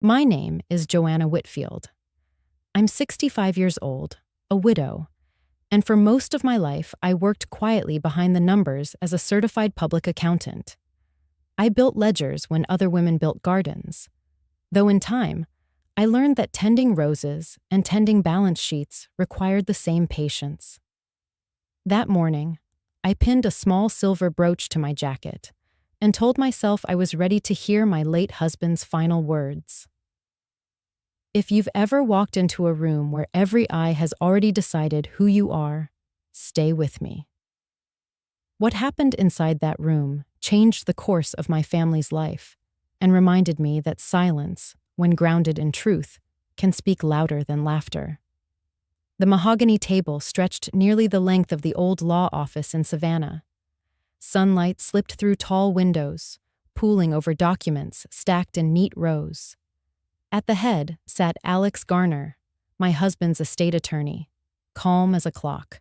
My name is Joanna Whitfield. I'm 65 years old, a widow, and for most of my life I worked quietly behind the numbers as a certified public accountant. I built ledgers when other women built gardens, though in time, I learned that tending roses and tending balance sheets required the same patience. That morning, I pinned a small silver brooch to my jacket and told myself I was ready to hear my late husband's final words. If you've ever walked into a room where every eye has already decided who you are, stay with me. What happened inside that room changed the course of my family's life and reminded me that silence, when grounded in truth, can speak louder than laughter. The mahogany table stretched nearly the length of the old law office in Savannah. Sunlight slipped through tall windows, pooling over documents stacked in neat rows. At the head sat Alex Garner, my husband's estate attorney, calm as a clock.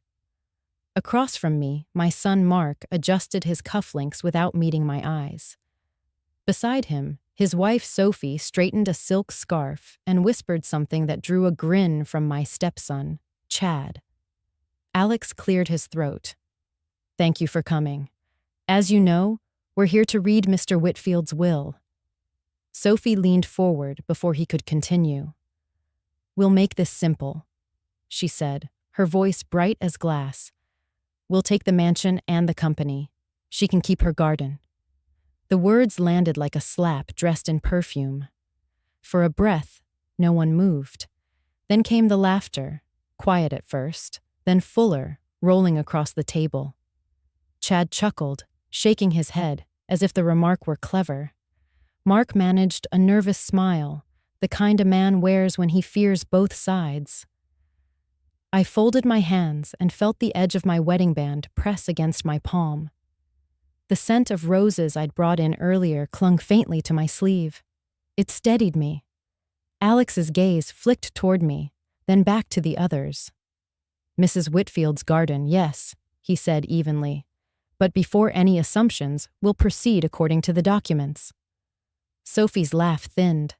Across from me, my son Mark adjusted his cufflinks without meeting my eyes. Beside him, his wife Sophie straightened a silk scarf and whispered something that drew a grin from my stepson, Chad. Alex cleared his throat. "Thank you for coming. As you know, we're here to read Mr. Whitfield's will." Sophie leaned forward before he could continue. "We'll make this simple," she said, her voice bright as glass. "We'll take the mansion and the company. She can keep her garden." The words landed like a slap dressed in perfume. For a breath, no one moved. Then came the laughter, quiet at first, then fuller, rolling across the table. Chad chuckled, shaking his head, as if the remark were clever. Mark managed a nervous smile, the kind a man wears when he fears both sides. I folded my hands and felt the edge of my wedding band press against my palm. The scent of roses I'd brought in earlier clung faintly to my sleeve. It steadied me. Alex's gaze flicked toward me, then back to the others. "Mrs. Whitfield's garden, yes," he said evenly. "But before any assumptions, we'll proceed according to the documents." Sophie's laugh thinned.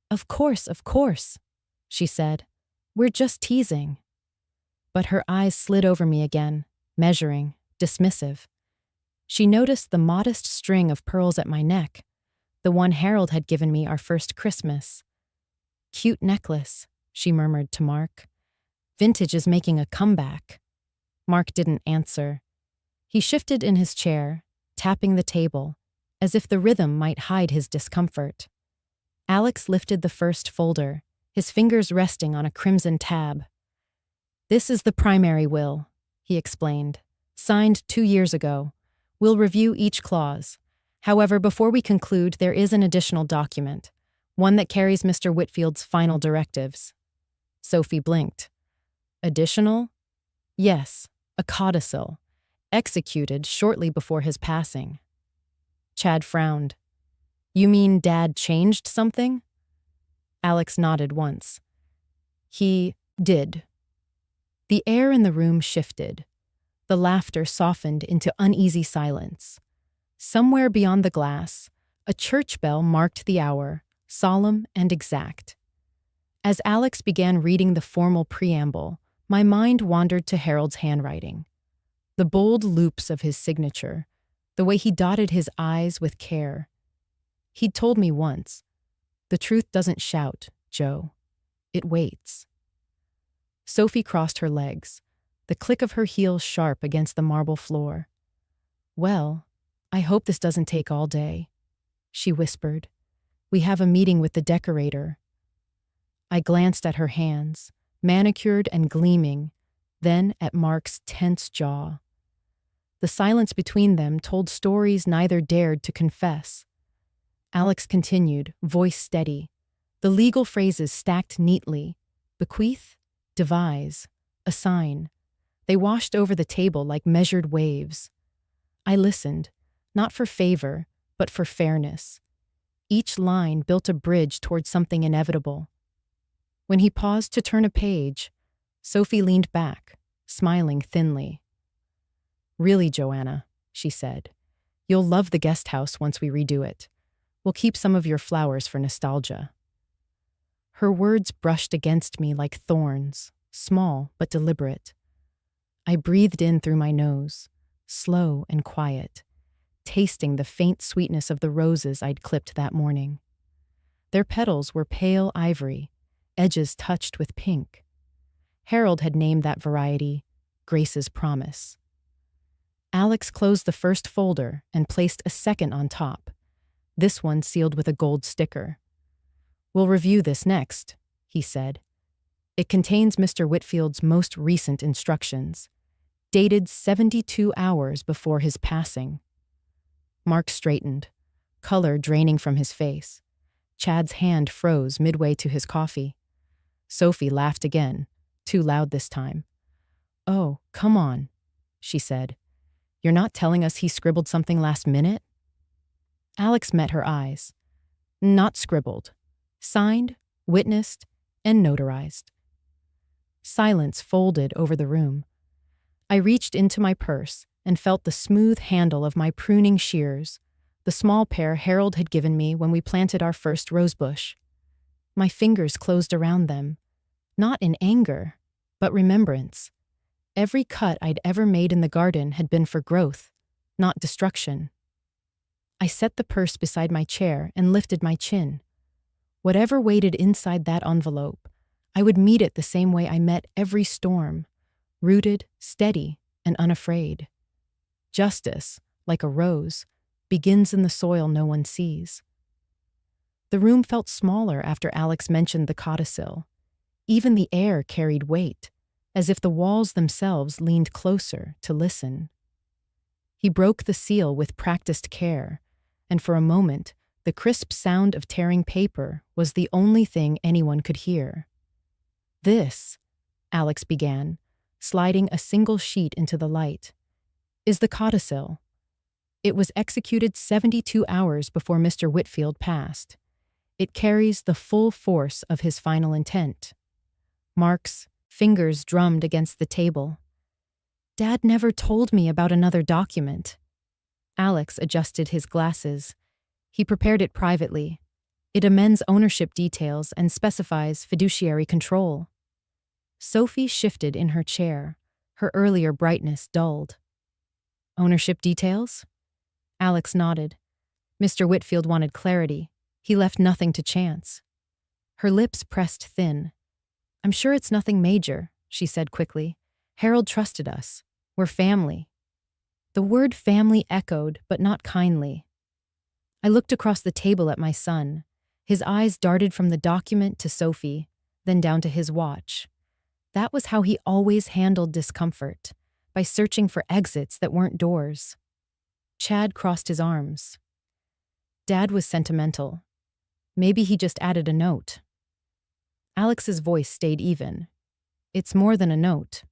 Of course," she said. "We're just teasing." But her eyes slid over me again, measuring, dismissive. She noticed the modest string of pearls at my neck, the one Harold had given me our first Christmas. "Cute necklace," she murmured to Mark. "Vintage is making a comeback." Mark didn't answer. He shifted in his chair, tapping the table, as if the rhythm might hide his discomfort. Alex lifted the first folder, his fingers resting on a crimson tab. "This is the primary will," he explained. "Signed 2 years ago. We'll review each clause. However, before we conclude, there is an additional document, one that carries Mr. Whitfield's final directives." Sophie blinked. "Additional?" "Yes, a codicil, executed shortly before his passing." Chad frowned. "You mean Dad changed something?" Alex nodded once. "He did." The air in the room shifted. The laughter softened into uneasy silence. Somewhere beyond the glass, a church bell marked the hour, solemn and exact. As Alex began reading the formal preamble, my mind wandered to Harold's handwriting. The bold loops of his signature, the way he dotted his I's with care. He'd told me once, "The truth doesn't shout, Joe. It waits." Sophie crossed her legs, the click of her heels sharp against the marble floor. "Well, I hope this doesn't take all day," she whispered. "We have a meeting with the decorator." I glanced at her hands, manicured and gleaming, then at Mark's tense jaw. The silence between them told stories neither dared to confess. Alex continued, voice steady. The legal phrases stacked neatly. Bequeath, devise, assign. They washed over the table like measured waves. I listened, not for favor, but for fairness. Each line built a bridge toward something inevitable. When he paused to turn a page, Sophie leaned back, smiling thinly. "Really, Joanna," she said, "you'll love the guest house once we redo it. We'll keep some of your flowers for nostalgia." Her words brushed against me like thorns, small but deliberate. I breathed in through my nose, slow and quiet, tasting the faint sweetness of the roses I'd clipped that morning. Their petals were pale ivory, edges touched with pink. Harold had named that variety Grace's Promise. Alex closed the first folder and placed a second on top, this one sealed with a gold sticker. "We'll review this next," he said. "It contains Mr. Whitfield's most recent instructions, dated 72 hours before his passing." Mark straightened, color draining from his face. Chad's hand froze midway to his coffee. Sophie laughed again, too loud this time. "Oh, come on," she said. "You're not telling us he scribbled something last minute?" Alex met her eyes. "Not scribbled. Signed, witnessed, and notarized." Silence folded over the room. I reached into my purse and felt the smooth handle of my pruning shears, the small pair Harold had given me when we planted our first rosebush. My fingers closed around them, not in anger, but remembrance. Every cut I'd ever made in the garden had been for growth, not destruction. I set the purse beside my chair and lifted my chin. Whatever waited inside that envelope, I would meet it the same way I met every storm, rooted, steady, and unafraid. Justice, like a rose, begins in the soil no one sees. The room felt smaller after Alex mentioned the codicil. Even the air carried weight, as if the walls themselves leaned closer to listen. He broke the seal with practiced care, and for a moment, the crisp sound of tearing paper was the only thing anyone could hear. "This," Alex began, sliding a single sheet into the light, "is the codicil. It was executed 72 hours before Mr. Whitfield passed. It carries the full force of his final intent." Mark's fingers drummed against the table. "Dad never told me about another document." Alex adjusted his glasses. "He prepared it privately. It amends ownership details and specifies fiduciary control." Sophie shifted in her chair, her earlier brightness dulled. "Ownership details?" Alex nodded. "Mr. Whitfield wanted clarity. He left nothing to chance." Her lips pressed thin. "I'm sure it's nothing major," she said quickly. "Harold trusted us. We're family." The word family echoed, but not kindly. I looked across the table at my son. His eyes darted from the document to Sophie, then down to his watch. That was how he always handled discomfort, by searching for exits that weren't doors. Chad crossed his arms. "Dad was sentimental. Maybe he just added a note." Alex's voice stayed even. "It's more than a note."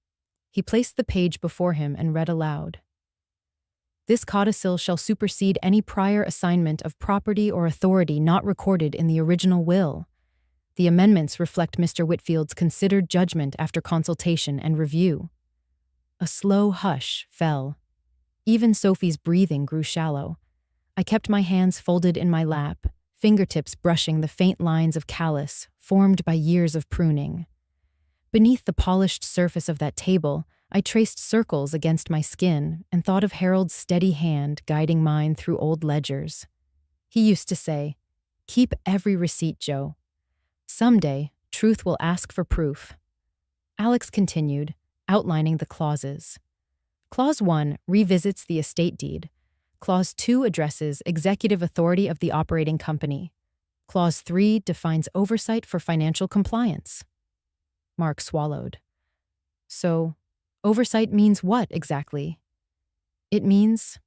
He placed the page before him and read aloud. "This codicil shall supersede any prior assignment of property or authority not recorded in the original will. The amendments reflect Mr. Whitfield's considered judgment after consultation and review." A slow hush fell. Even Sophie's breathing grew shallow. I kept my hands folded in my lap, fingertips brushing the faint lines of callus formed by years of pruning. Beneath the polished surface of that table, I traced circles against my skin and thought of Harold's steady hand guiding mine through old ledgers. He used to say, "Keep every receipt, Joe. Someday, truth will ask for proof." Alex continued, outlining the clauses. Clause 1 revisits the estate deed. Clause 2 addresses executive authority of the operating company. Clause 3 defines oversight for financial compliance. Mark swallowed. "So, oversight means what exactly?" "It means,"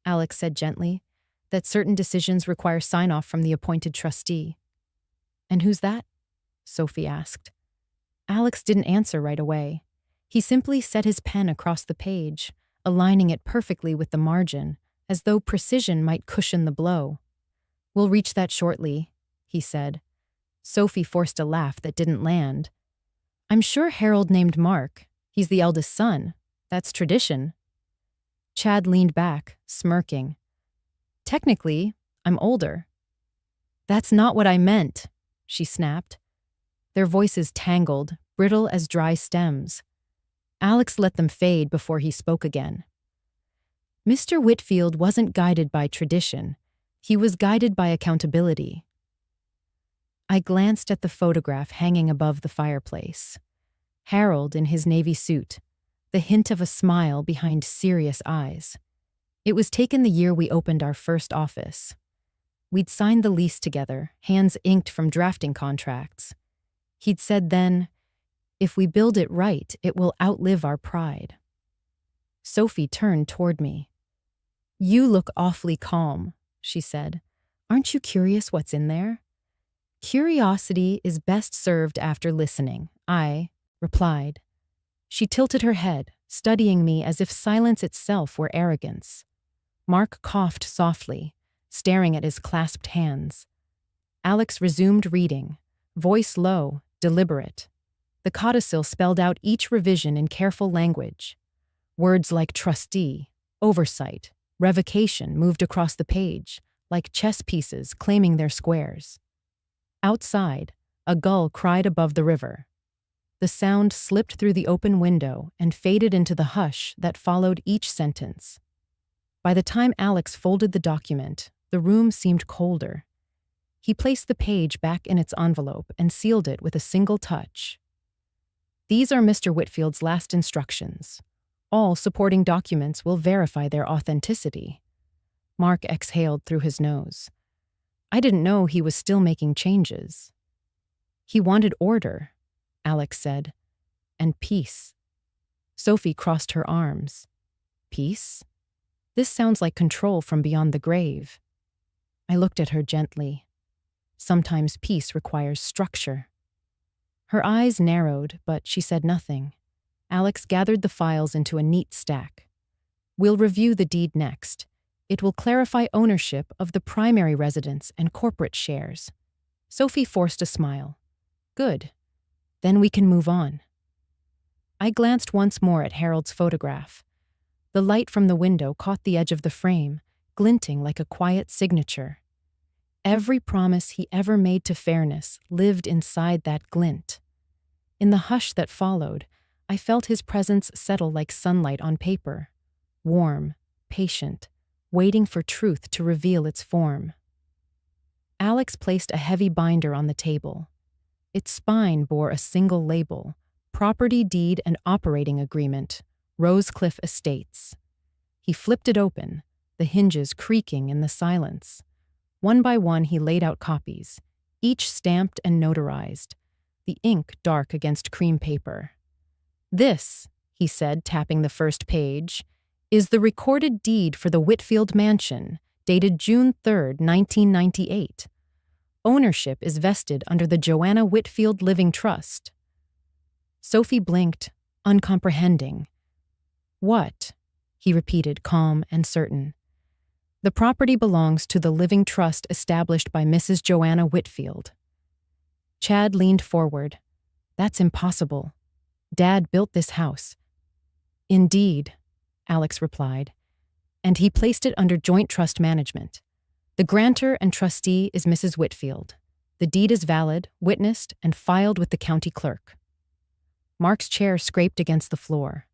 Alex said gently, "that certain decisions require sign-off from the appointed trustee." "And who's that?" Sophie asked. Alex didn't answer right away. He simply set his pen across the page, aligning it perfectly with the margin, as though precision might cushion the blow. "We'll reach that shortly," he said. Sophie forced a laugh that didn't land. "I'm sure Harold named Mark. He's the eldest son. That's tradition." Chad leaned back, smirking. "Technically, I'm older." "That's not what I meant," she snapped. their voices tangled, brittle as dry stems. Alex let them fade before he spoke again. Mr. Whitfield wasn't guided by tradition. He was guided by accountability. I glanced at the photograph hanging above the fireplace. Harold in his navy suit, the hint of a smile behind serious eyes. It was taken the year we opened our first office. We'd signed the lease together, hands inked from drafting contracts. He'd said then, "If we build it right, it will outlive our pride." Sophie turned toward me. "You look awfully calm," she said. "Aren't you curious what's in there?" "Curiosity is best served after listening," I replied. She tilted her head, studying me as if silence itself were arrogance. Mark coughed softly, staring at his clasped hands. Alex resumed reading, voice low, deliberate. The codicil spelled out each revision in careful language. Words like trustee, oversight, revocation moved across the page, like chess pieces claiming their squares. Outside, a gull cried above the river. The sound slipped through the open window and faded into the hush that followed each sentence. By the time Alex folded the document, the room seemed colder. He placed the page back in its envelope and sealed it with a single touch. "These are Mr. Whitfield's last instructions. All supporting documents will verify their authenticity." Mark exhaled through his nose. I didn't know he was still making changes. "He wanted order," Alex said, "and peace." Sophie crossed her arms. "Peace? This sounds like control from beyond the grave." I looked at her gently. Sometimes peace requires structure. Her eyes narrowed, but she said nothing. Alex gathered the files into a neat stack. "We'll review the deed next. It will clarify ownership of the primary residence and corporate shares." Sophie forced a smile. "Good. Then we can move on." I glanced once more at Harold's photograph. The light from the window caught the edge of the frame, glinting like a quiet signature. Every promise he ever made to fairness lived inside that glint. In the hush that followed, I felt his presence settle like sunlight on paper, warm, patient, waiting for truth to reveal its form. Alex placed a heavy binder on the table. Its spine bore a single label: Property Deed and Operating Agreement, Rosecliff Estates. He flipped it open, the hinges creaking in the silence. One by one he laid out copies, each stamped and notarized, the ink dark against cream paper. "This," he said, tapping the first page, "is the recorded deed for the Whitfield Mansion, dated June 3rd, 1998. Ownership is vested under the Joanna Whitfield Living Trust." Sophie blinked, uncomprehending. "What?" he repeated, calm and certain. "The property belongs to the living trust established by Mrs. Joanna Whitfield." Chad leaned forward. "That's impossible. Dad built this house." "Indeed," Alex replied, "and he placed it under joint trust management. The grantor and trustee is Mrs. Whitfield. The deed is valid, witnessed, and filed with the county clerk." Mark's chair scraped against the floor.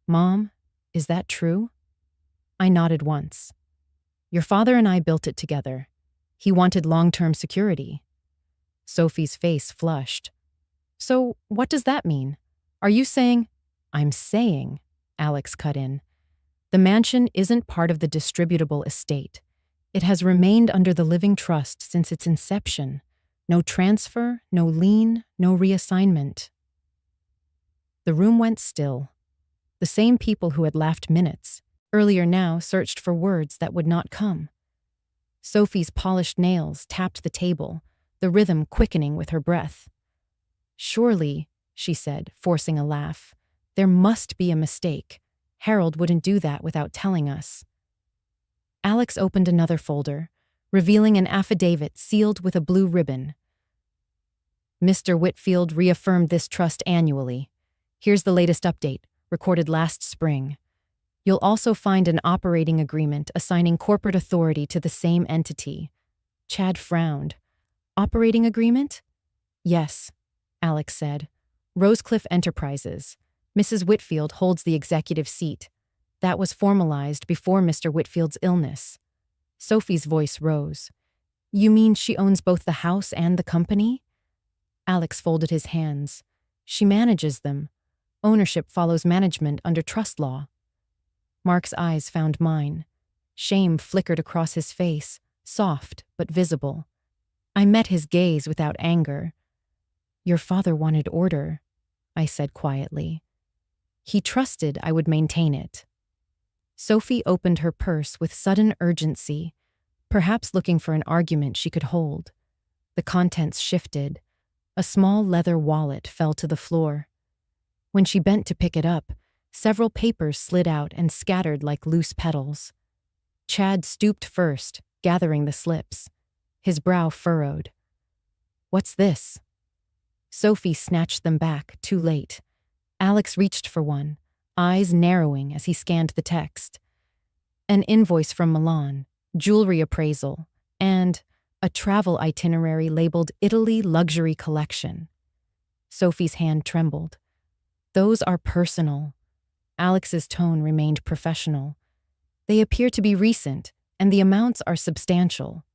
"Mom, is that true?" I nodded once. "Your father and I built it together. He wanted long-term security." Sophie's face flushed. "So what does that mean? Are you saying—" "I'm saying," Alex cut in, "the mansion isn't part of the distributable estate. It has remained under the living trust since its inception. No transfer, no lien, no reassignment." The room went still. The same people who had laughed minutes earlier now searched for words that would not come. Sophie's polished nails tapped the table, the rhythm quickening with her breath. "Surely," she said, forcing a laugh, "there must be a mistake. Harold wouldn't do that without telling us." Alex opened another folder, revealing an affidavit sealed with a blue ribbon. "Mr. Whitfield reaffirmed this trust annually. Here's the latest update, recorded last spring. You'll also find an operating agreement assigning corporate authority to the same entity." Chad frowned. "Operating agreement?" "Yes. Alex said. Rosecliff Enterprises. Mrs. Whitfield holds the executive seat. That was formalized before Mr. Whitfield's illness. Sophie's voice rose. You mean she owns both the house and the company? Alex folded his hands. She manages them. Ownership follows management under trust law. Mark's eyes found mine. Shame flickered across his face, soft but visible. I met his gaze without anger. Your father wanted order, I said quietly. He trusted I would maintain it. Sophie opened her purse with sudden urgency, perhaps looking for an argument she could hold. The contents shifted. A small leather wallet fell to the floor. When she bent to pick it up, several papers slid out and scattered like loose petals. Chad stooped first, gathering the slips. His brow furrowed. What's this? Sophie snatched them back, too late. Alex reached for one, eyes narrowing as he scanned the text. An invoice from Milan, jewelry appraisal, and a travel itinerary labeled Italy Luxury Collection. Sophie's hand trembled. Those are personal. Alex's tone remained professional. They appear to be recent, and the amounts are substantial.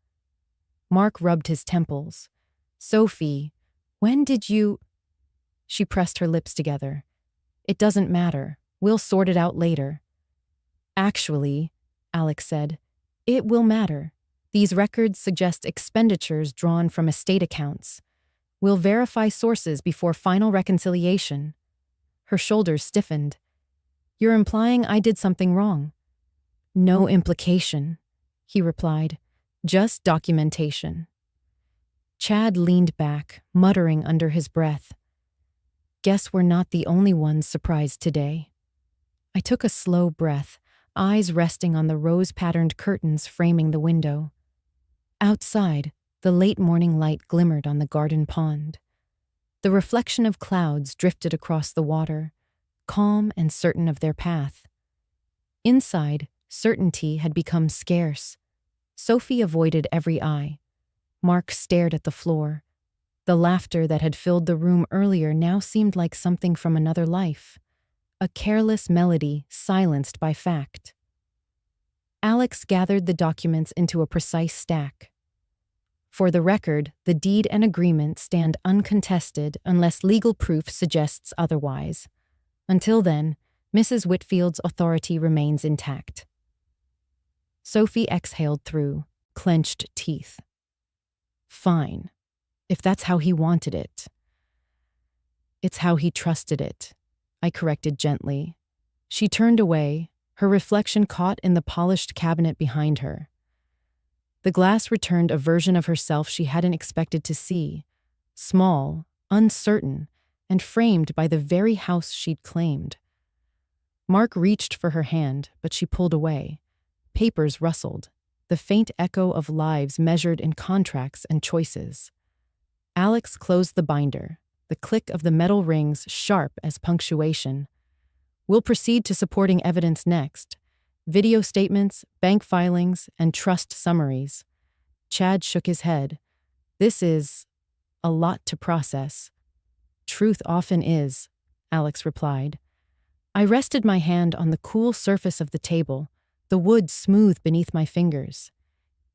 Mark rubbed his temples. Sophie, when did you... She pressed her lips together. It doesn't matter. We'll sort it out later. Actually, Alex said, it will matter. These records suggest expenditures drawn from estate accounts. We'll verify sources before final reconciliation. Her shoulders stiffened. You're implying I did something wrong. No implication, he replied. Just documentation. Chad leaned back, muttering under his breath. Guess we're not the only ones surprised today. I took a slow breath, eyes resting on the rose-patterned curtains framing the window. Outside, the late morning light glimmered on the garden pond. The reflection of clouds drifted across the water, calm and certain of their path. Inside, certainty had become scarce. Sophie avoided every eye. Mark stared at the floor. The laughter that had filled the room earlier now seemed like something from another life. A careless melody silenced by fact. Alex gathered the documents into a precise stack. For the record, the deed and agreement stand uncontested unless legal proof suggests otherwise. Until then, Mrs. Whitfield's authority remains intact. Sophie exhaled through clenched teeth. Fine, if that's how he wanted it. It's how he trusted it, I corrected gently. She turned away, her reflection caught in the polished cabinet behind her. The glass returned a version of herself she hadn't expected to see, small, uncertain, and framed by the very house she'd claimed. Mark reached for her hand, but she pulled away. Papers rustled, the faint echo of lives measured in contracts and choices. Alex closed the binder, the click of the metal rings sharp as punctuation. We'll proceed to supporting evidence next. Video statements, bank filings, and trust summaries. Chad shook his head. This is a lot to process. Truth often is, Alex replied. I rested my hand on the cool surface of the table, the wood smooth beneath my fingers.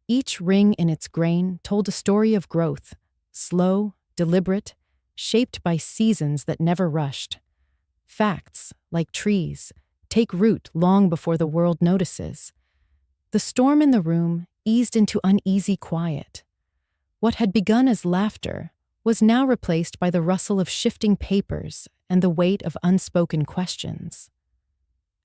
Each ring in its grain told a story of growth, slow, deliberate, shaped by seasons that never rushed. Facts, like trees, take root long before the world notices. The storm in the room eased into uneasy quiet. What had begun as laughter was now replaced by the rustle of shifting papers and the weight of unspoken questions.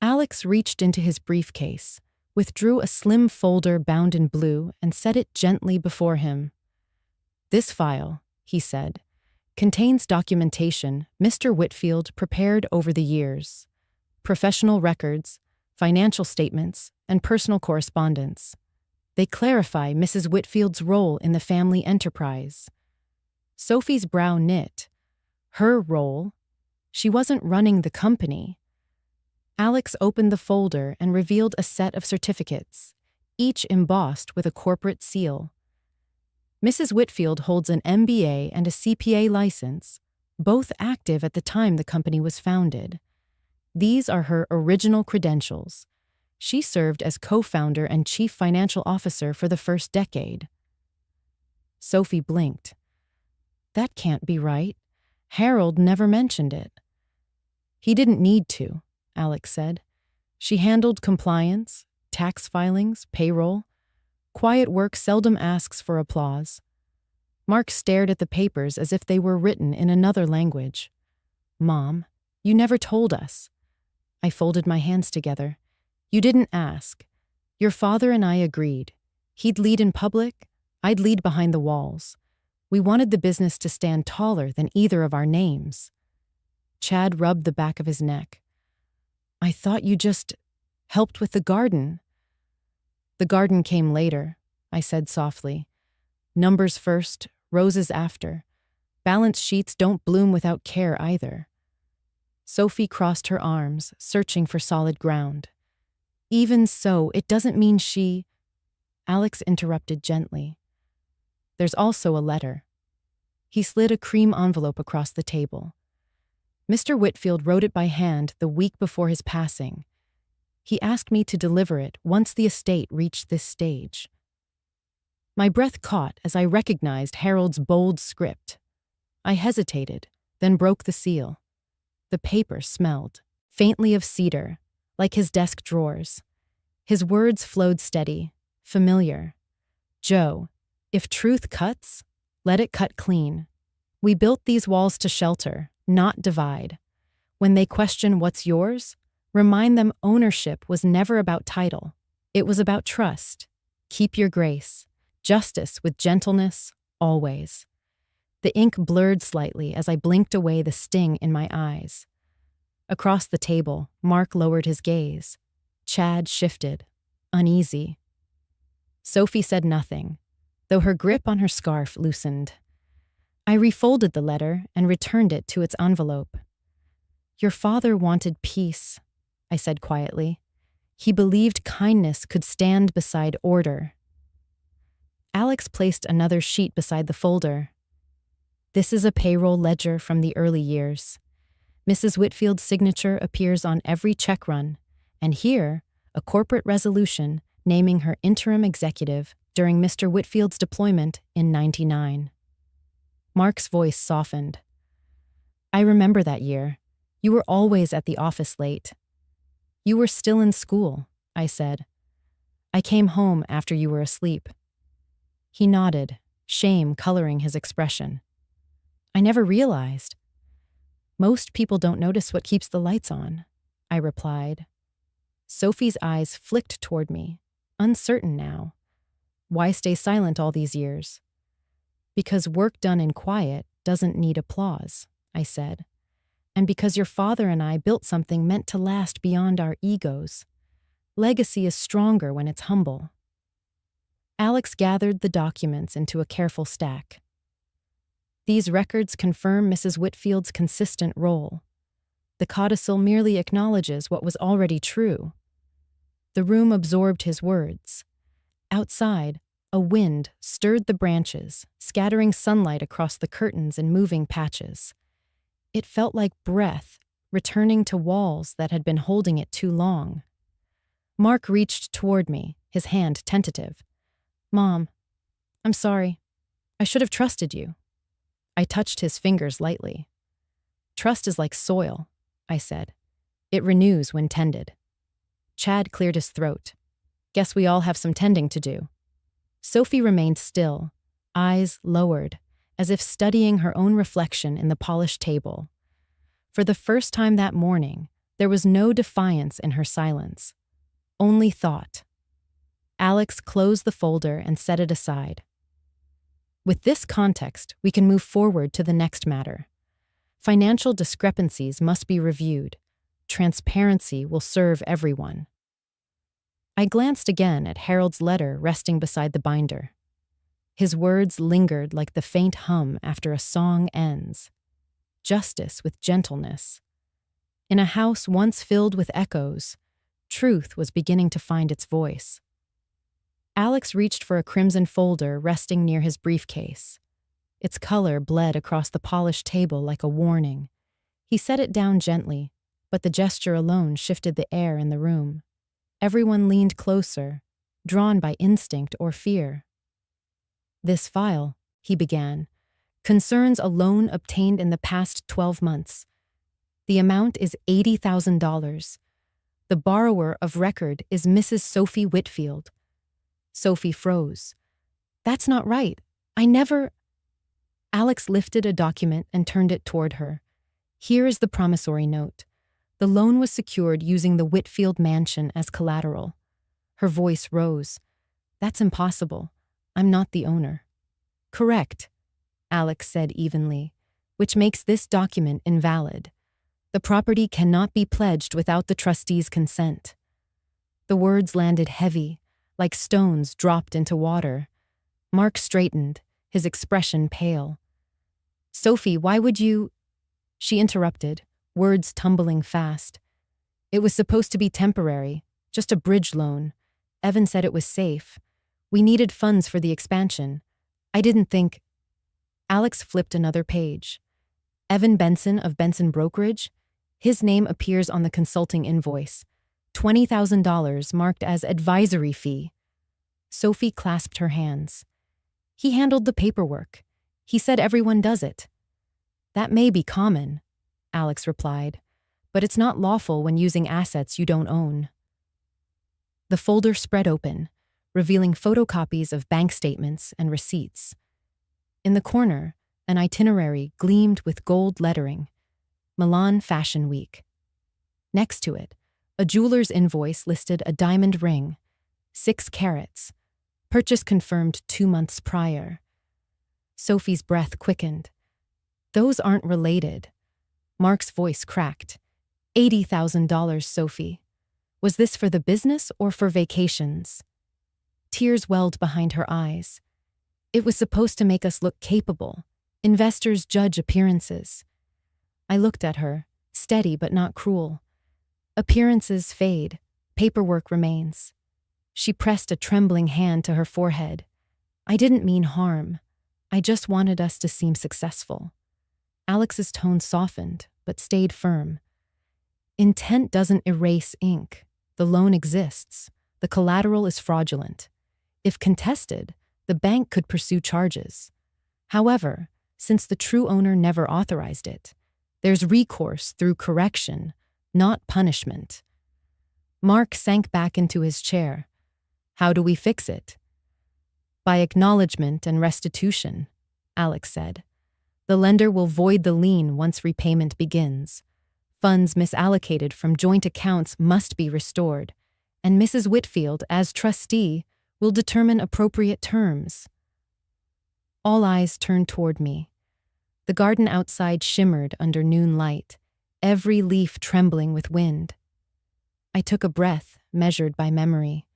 Alex reached into his briefcase, withdrew a slim folder bound in blue, and set it gently before him. This file, he said, contains documentation Mr. Whitfield prepared over the years. Professional records, financial statements, and personal correspondence. They clarify Mrs. Whitfield's role in the family enterprise. Sophie's brow knit. Her role? She wasn't running the company. Alex opened the folder and revealed a set of certificates, each embossed with a corporate seal. Mrs. Whitfield holds an MBA and a CPA license, both active at the time the company was founded. These are her original credentials. She served as co-founder and chief financial officer for the first decade. Sophie blinked. That can't be right. Harold never mentioned it. He didn't need to, Alex said. She handled compliance, tax filings, payroll. Quiet work seldom asks for applause. Mark stared at the papers as if they were written in another language. Mom, you never told us. I folded my hands together. You didn't ask. Your father and I agreed. He'd lead in public, I'd lead behind the walls. We wanted the business to stand taller than either of our names. Chad rubbed the back of his neck. I thought you just helped with the garden. The garden came later, I said softly. Numbers first, roses after. Balance sheets don't bloom without care either. Sophie crossed her arms, searching for solid ground. Even so, it doesn't mean she... Alex interrupted gently. There's also a letter. He slid a cream envelope across the table. Mr. Whitfield wrote it by hand the week before his passing. He asked me to deliver it once the estate reached this stage. My breath caught as I recognized Harold's bold script. I hesitated, then broke the seal. The paper smelled, faintly of cedar, like his desk drawers. His words flowed steady, familiar. Joe, if truth cuts, let it cut clean. We built these walls to shelter, not divide. When they question what's yours, remind them ownership was never about title. It was about trust. Keep your grace. Justice with gentleness, always. The ink blurred slightly as I blinked away the sting in my eyes. Across the table, Mark lowered his gaze. Chad shifted, uneasy. Sophie said nothing, though her grip on her scarf loosened. I refolded the letter and returned it to its envelope. Your father wanted peace, I said quietly. He believed kindness could stand beside order. Alex placed another sheet beside the folder. This is a payroll ledger from the early years. Mrs. Whitfield's signature appears on every check run, and here, a corporate resolution naming her interim executive during Mr. Whitfield's deployment in '99. Mark's voice softened. I remember that year. You were always at the office late. You were still in school, I said. I came home after you were asleep. He nodded, shame coloring his expression. I never realized. Most people don't notice what keeps the lights on, I replied. Sophie's eyes flicked toward me, uncertain now. Why stay silent all these years? Because work done in quiet doesn't need applause, I said. And because your father and I built something meant to last beyond our egos. Legacy is stronger when it's humble. Alex gathered the documents into a careful stack. These records confirm Mrs. Whitfield's consistent role. The codicil merely acknowledges what was already true. The room absorbed his words. Outside, a wind stirred the branches, scattering sunlight across the curtains in moving patches. It felt like breath, returning to walls that had been holding it too long. Mark reached toward me, his hand tentative. Mom, I'm sorry. I should have trusted you. I touched his fingers lightly. Trust is like soil, I said. It renews when tended. Chad cleared his throat. Guess we all have some tending to do. Sophie remained still, eyes lowered, as if studying her own reflection in the polished table. For the first time that morning, there was no defiance in her silence. Only thought. Alex closed the folder and set it aside. With this context, we can move forward to the next matter. Financial discrepancies must be reviewed. Transparency will serve everyone. I glanced again at Harold's letter resting beside the binder. His words lingered like the faint hum after a song ends. Justice with gentleness. In a house once filled with echoes, truth was beginning to find its voice. Alex reached for a crimson folder resting near his briefcase. Its color bled across the polished table like a warning. He set it down gently, but the gesture alone shifted the air in the room. Everyone leaned closer, drawn by instinct or fear. "This file," he began, "concerns a loan obtained in the past 12 months. The amount is $80,000. The borrower of record is Mrs. Sophie Whitfield." Sophie froze. "That's not right. I never—" Alex lifted a document and turned it toward her. "Here is the promissory note. The loan was secured using the Whitfield mansion as collateral." Her voice rose. "That's impossible. I'm not the owner." "Correct," Alex said evenly, "which makes this document invalid. The property cannot be pledged without the trustee's consent." The words landed heavy, like stones dropped into water. Mark straightened, his expression pale. "Sophie, why would you—" She interrupted, words tumbling fast. "It was supposed to be temporary, just a bridge loan. Evan said it was safe. We needed funds for the expansion. I didn't think—" Alex flipped another page. "Evan Benson of Benson Brokerage? His name appears on the consulting invoice. $20,000 marked as advisory fee." Sophie clasped her hands. "He handled the paperwork. He said everyone does it." "That may be common," Alex replied, "but it's not lawful when using assets you don't own." The folder spread open, revealing photocopies of bank statements and receipts. In the corner, an itinerary gleamed with gold lettering: Milan Fashion Week. Next to it, a jeweler's invoice listed a diamond ring, 6 carats, purchase confirmed 2 months prior. Sophie's breath quickened. "Those aren't related." Mark's voice cracked. $80,000, Sophie. Was this for the business or for vacations?" Tears welled behind her eyes. "It was supposed to make us look capable. Investors judge appearances." I looked at her, steady but not cruel. "Appearances fade. Paperwork remains." She pressed a trembling hand to her forehead. "I didn't mean harm. I just wanted us to seem successful." Alex's tone softened, but stayed firm. "Intent doesn't erase ink. The loan exists. The collateral is fraudulent. If contested, the bank could pursue charges. However, since the true owner never authorized it, there's recourse through correction, not punishment." Mark sank back into his chair. "How do we fix it?" "By acknowledgement and restitution," Alex said. "The lender will void the lien once repayment begins. Funds misallocated from joint accounts must be restored, and Mrs. Whitfield, as trustee, will determine appropriate terms." All eyes turned toward me. The garden outside shimmered under noon light, every leaf trembling with wind. I took a breath, measured by memory.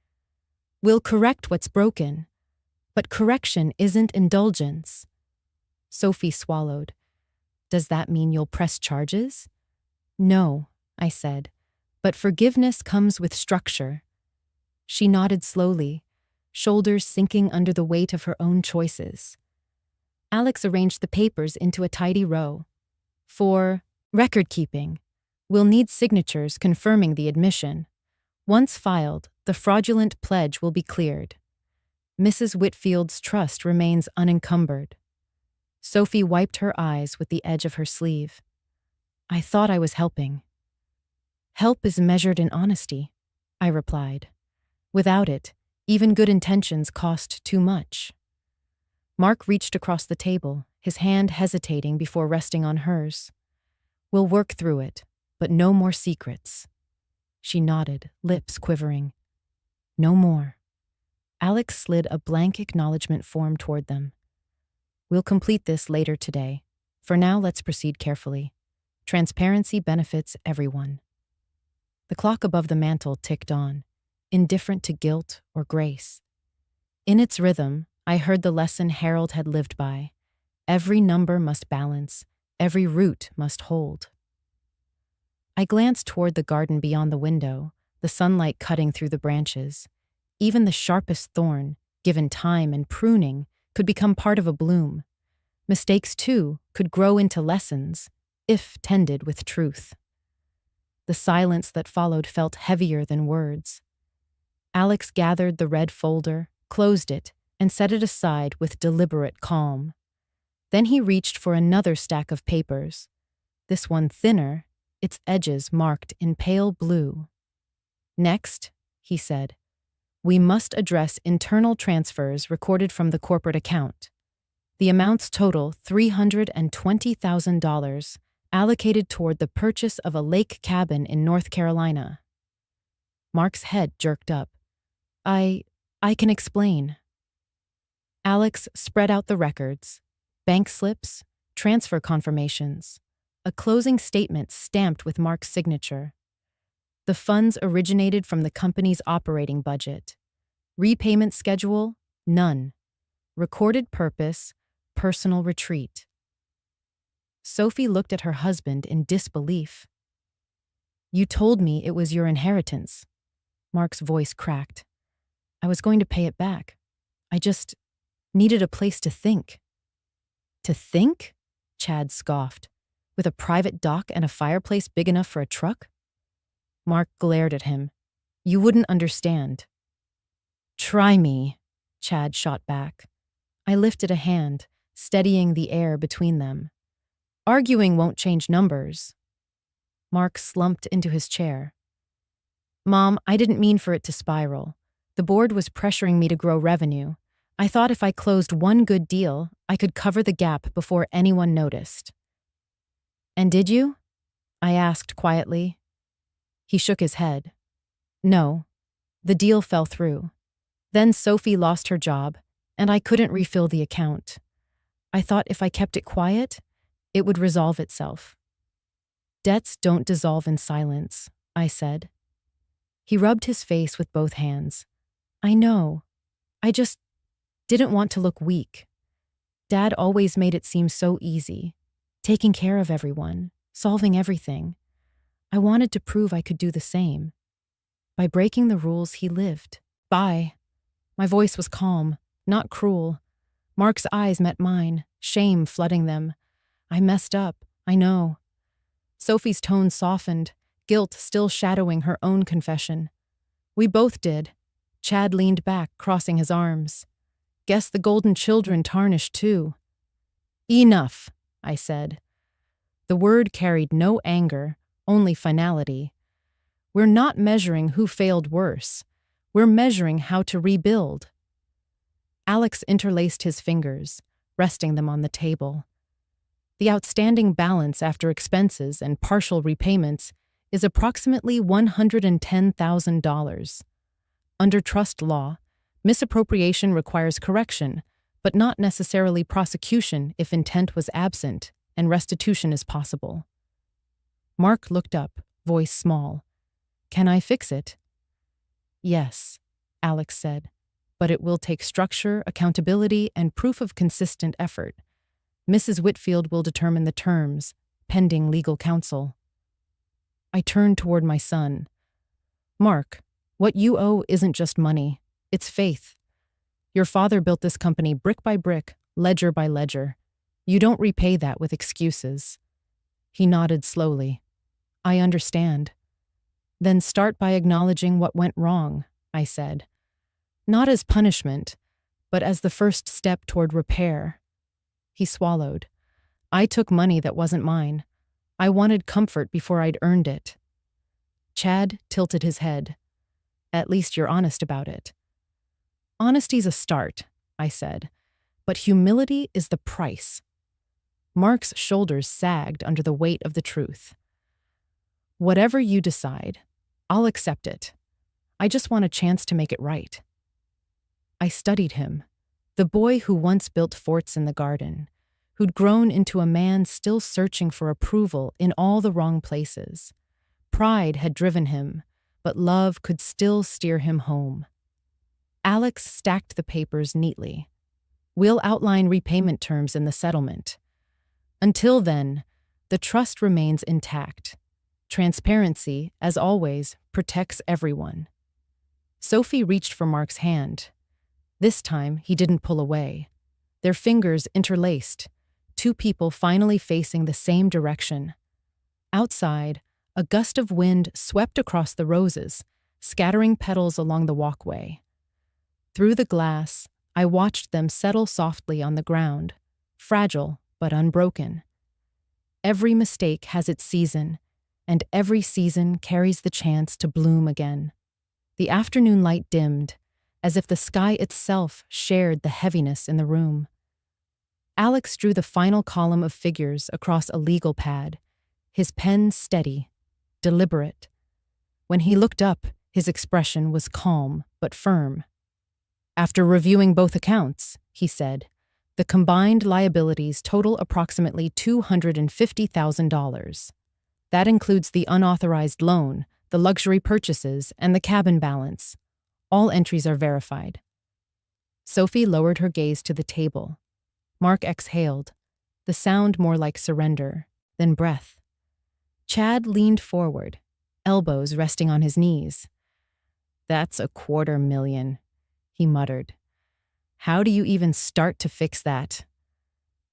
"We'll correct what's broken, but correction isn't indulgence." Sophie swallowed. "Does that mean you'll press charges?" "No," I said, "but forgiveness comes with structure." She nodded slowly, shoulders sinking under the weight of her own choices. Alex arranged the papers into a tidy row. "For record keeping, we'll need signatures confirming the admission. Once filed, the fraudulent pledge will be cleared. Mrs. Whitfield's trust remains unencumbered." Sophie wiped her eyes with the edge of her sleeve. "I thought I was helping." "Help is measured in honesty," I replied. "Without it, even good intentions cost too much." Mark reached across the table, his hand hesitating before resting on hers. "We'll work through it, but no more secrets." She nodded, lips quivering. "No more." Alex slid a blank acknowledgement form toward them. "We'll complete this later today. For now, let's proceed carefully. Transparency benefits everyone." The clock above the mantel ticked on, indifferent to guilt or grace. In its rhythm, I heard the lesson Harold had lived by. Every number must balance, every root must hold. I glanced toward the garden beyond the window, the sunlight cutting through the branches. Even the sharpest thorn, given time and pruning, could become part of a bloom. Mistakes, too, could grow into lessons, if tended with truth. The silence that followed felt heavier than words. Alex gathered the red folder, closed it, and set it aside with deliberate calm. Then he reached for another stack of papers, this one thinner, its edges marked in pale blue. Next, he said, we must address internal transfers recorded from the corporate account. The amounts total $320,000, allocated toward the purchase of a lake cabin in North Carolina. Mark's head jerked up. I can explain. Alex spread out the records, bank slips, transfer confirmations, a closing statement stamped with Mark's signature. The funds originated from the company's operating budget. Repayment schedule? None. Recorded purpose? Personal retreat. Sophie looked at her husband in disbelief. You told me it was your inheritance. Mark's voice cracked. I was going to pay it back. I just needed a place to think. To think? Chad scoffed. With a private dock and a fireplace big enough for a truck? Mark glared at him. You wouldn't understand. Try me, Chad shot back. I lifted a hand, steadying the air between them. Arguing won't change numbers. Mark slumped into his chair. Mom, I didn't mean for it to spiral. The board was pressuring me to grow revenue. I thought if I closed one good deal, I could cover the gap before anyone noticed. And did you? I asked quietly. He shook his head. No. The deal fell through. Then Sophie lost her job, and I couldn't refill the account. I thought if I kept it quiet, it would resolve itself. Debts don't dissolve in silence, I said. He rubbed his face with both hands. I know. I just didn't want to look weak. Dad always made it seem so easy, taking care of everyone, solving everything. I wanted to prove I could do the same. By breaking the rules he lived. By. My voice was calm, not cruel. Mark's eyes met mine, shame flooding them. I messed up, I know. Sophie's tone softened, guilt still shadowing her own confession. We both did. Chad leaned back, crossing his arms. Guess the golden children tarnished too. Enough, I said. The word carried no anger, only finality. We're not measuring who failed worse. We're measuring how to rebuild. Alex interlaced his fingers, resting them on the table. The outstanding balance after expenses and partial repayments is approximately $110,000. Under trust law, misappropriation requires correction, but not necessarily prosecution if intent was absent and restitution is possible. Mark looked up, voice small. Can I fix it? Yes, Alex said, but it will take structure, accountability, and proof of consistent effort. Mrs. Whitfield will determine the terms, pending legal counsel. I turned toward my son. Mark, what you owe isn't just money, it's faith. Your father built this company brick by brick, ledger by ledger. You don't repay that with excuses. He nodded slowly. I understand. Then start by acknowledging what went wrong, I said. Not as punishment, but as the first step toward repair. He swallowed. I took money that wasn't mine. I wanted comfort before I'd earned it. Chad tilted his head. At least you're honest about it. Honesty's a start, I said, but humility is the price. Mark's shoulders sagged under the weight of the truth. Whatever you decide, I'll accept it. I just want a chance to make it right. I studied him, the boy who once built forts in the garden, who'd grown into a man still searching for approval in all the wrong places. Pride had driven him, but love could still steer him home. Alex stacked the papers neatly. We'll outline repayment terms in the settlement. Until then, the trust remains intact. Transparency, as always, protects everyone. Sophie reached for Mark's hand. This time, he didn't pull away. Their fingers interlaced, two people finally facing the same direction. Outside, a gust of wind swept across the roses, scattering petals along the walkway. Through the glass, I watched them settle softly on the ground, fragile but unbroken. Every mistake has its season, and every season carries the chance to bloom again. The afternoon light dimmed, as if the sky itself shared the heaviness in the room. Alex drew the final column of figures across a legal pad, his pen steady, deliberate. When he looked up, his expression was calm but firm. After reviewing both accounts, he said, the combined liabilities total approximately $250,000. That includes the unauthorized loan, the luxury purchases, and the cabin balance. All entries are verified. Sophie lowered her gaze to the table. Mark exhaled, the sound more like surrender than breath. Chad leaned forward, elbows resting on his knees. "That's $250,000, he muttered. "How do you even start to fix that?"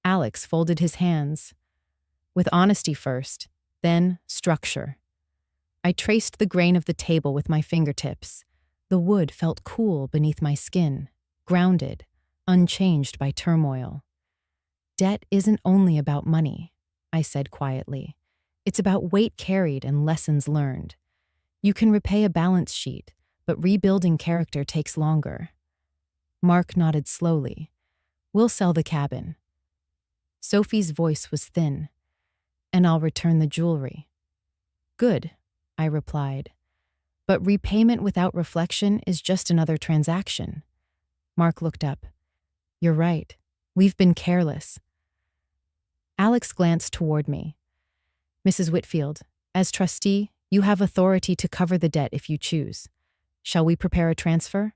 Alex folded his hands. "With honesty first, then structure." I traced the grain of the table with my fingertips. The wood felt cool beneath my skin, grounded, unchanged by turmoil. "Debt isn't only about money," I said quietly. "It's about weight carried and lessons learned. You can repay a balance sheet, but rebuilding character takes longer." Mark nodded slowly. "We'll sell the cabin." Sophie's voice was thin. "And I'll return the jewelry." "Good," I replied. "But repayment without reflection is just another transaction." Mark looked up. "You're right. We've been careless." Alex glanced toward me. "Mrs. Whitfield, as trustee, you have authority to cover the debt if you choose. Shall we prepare a transfer?"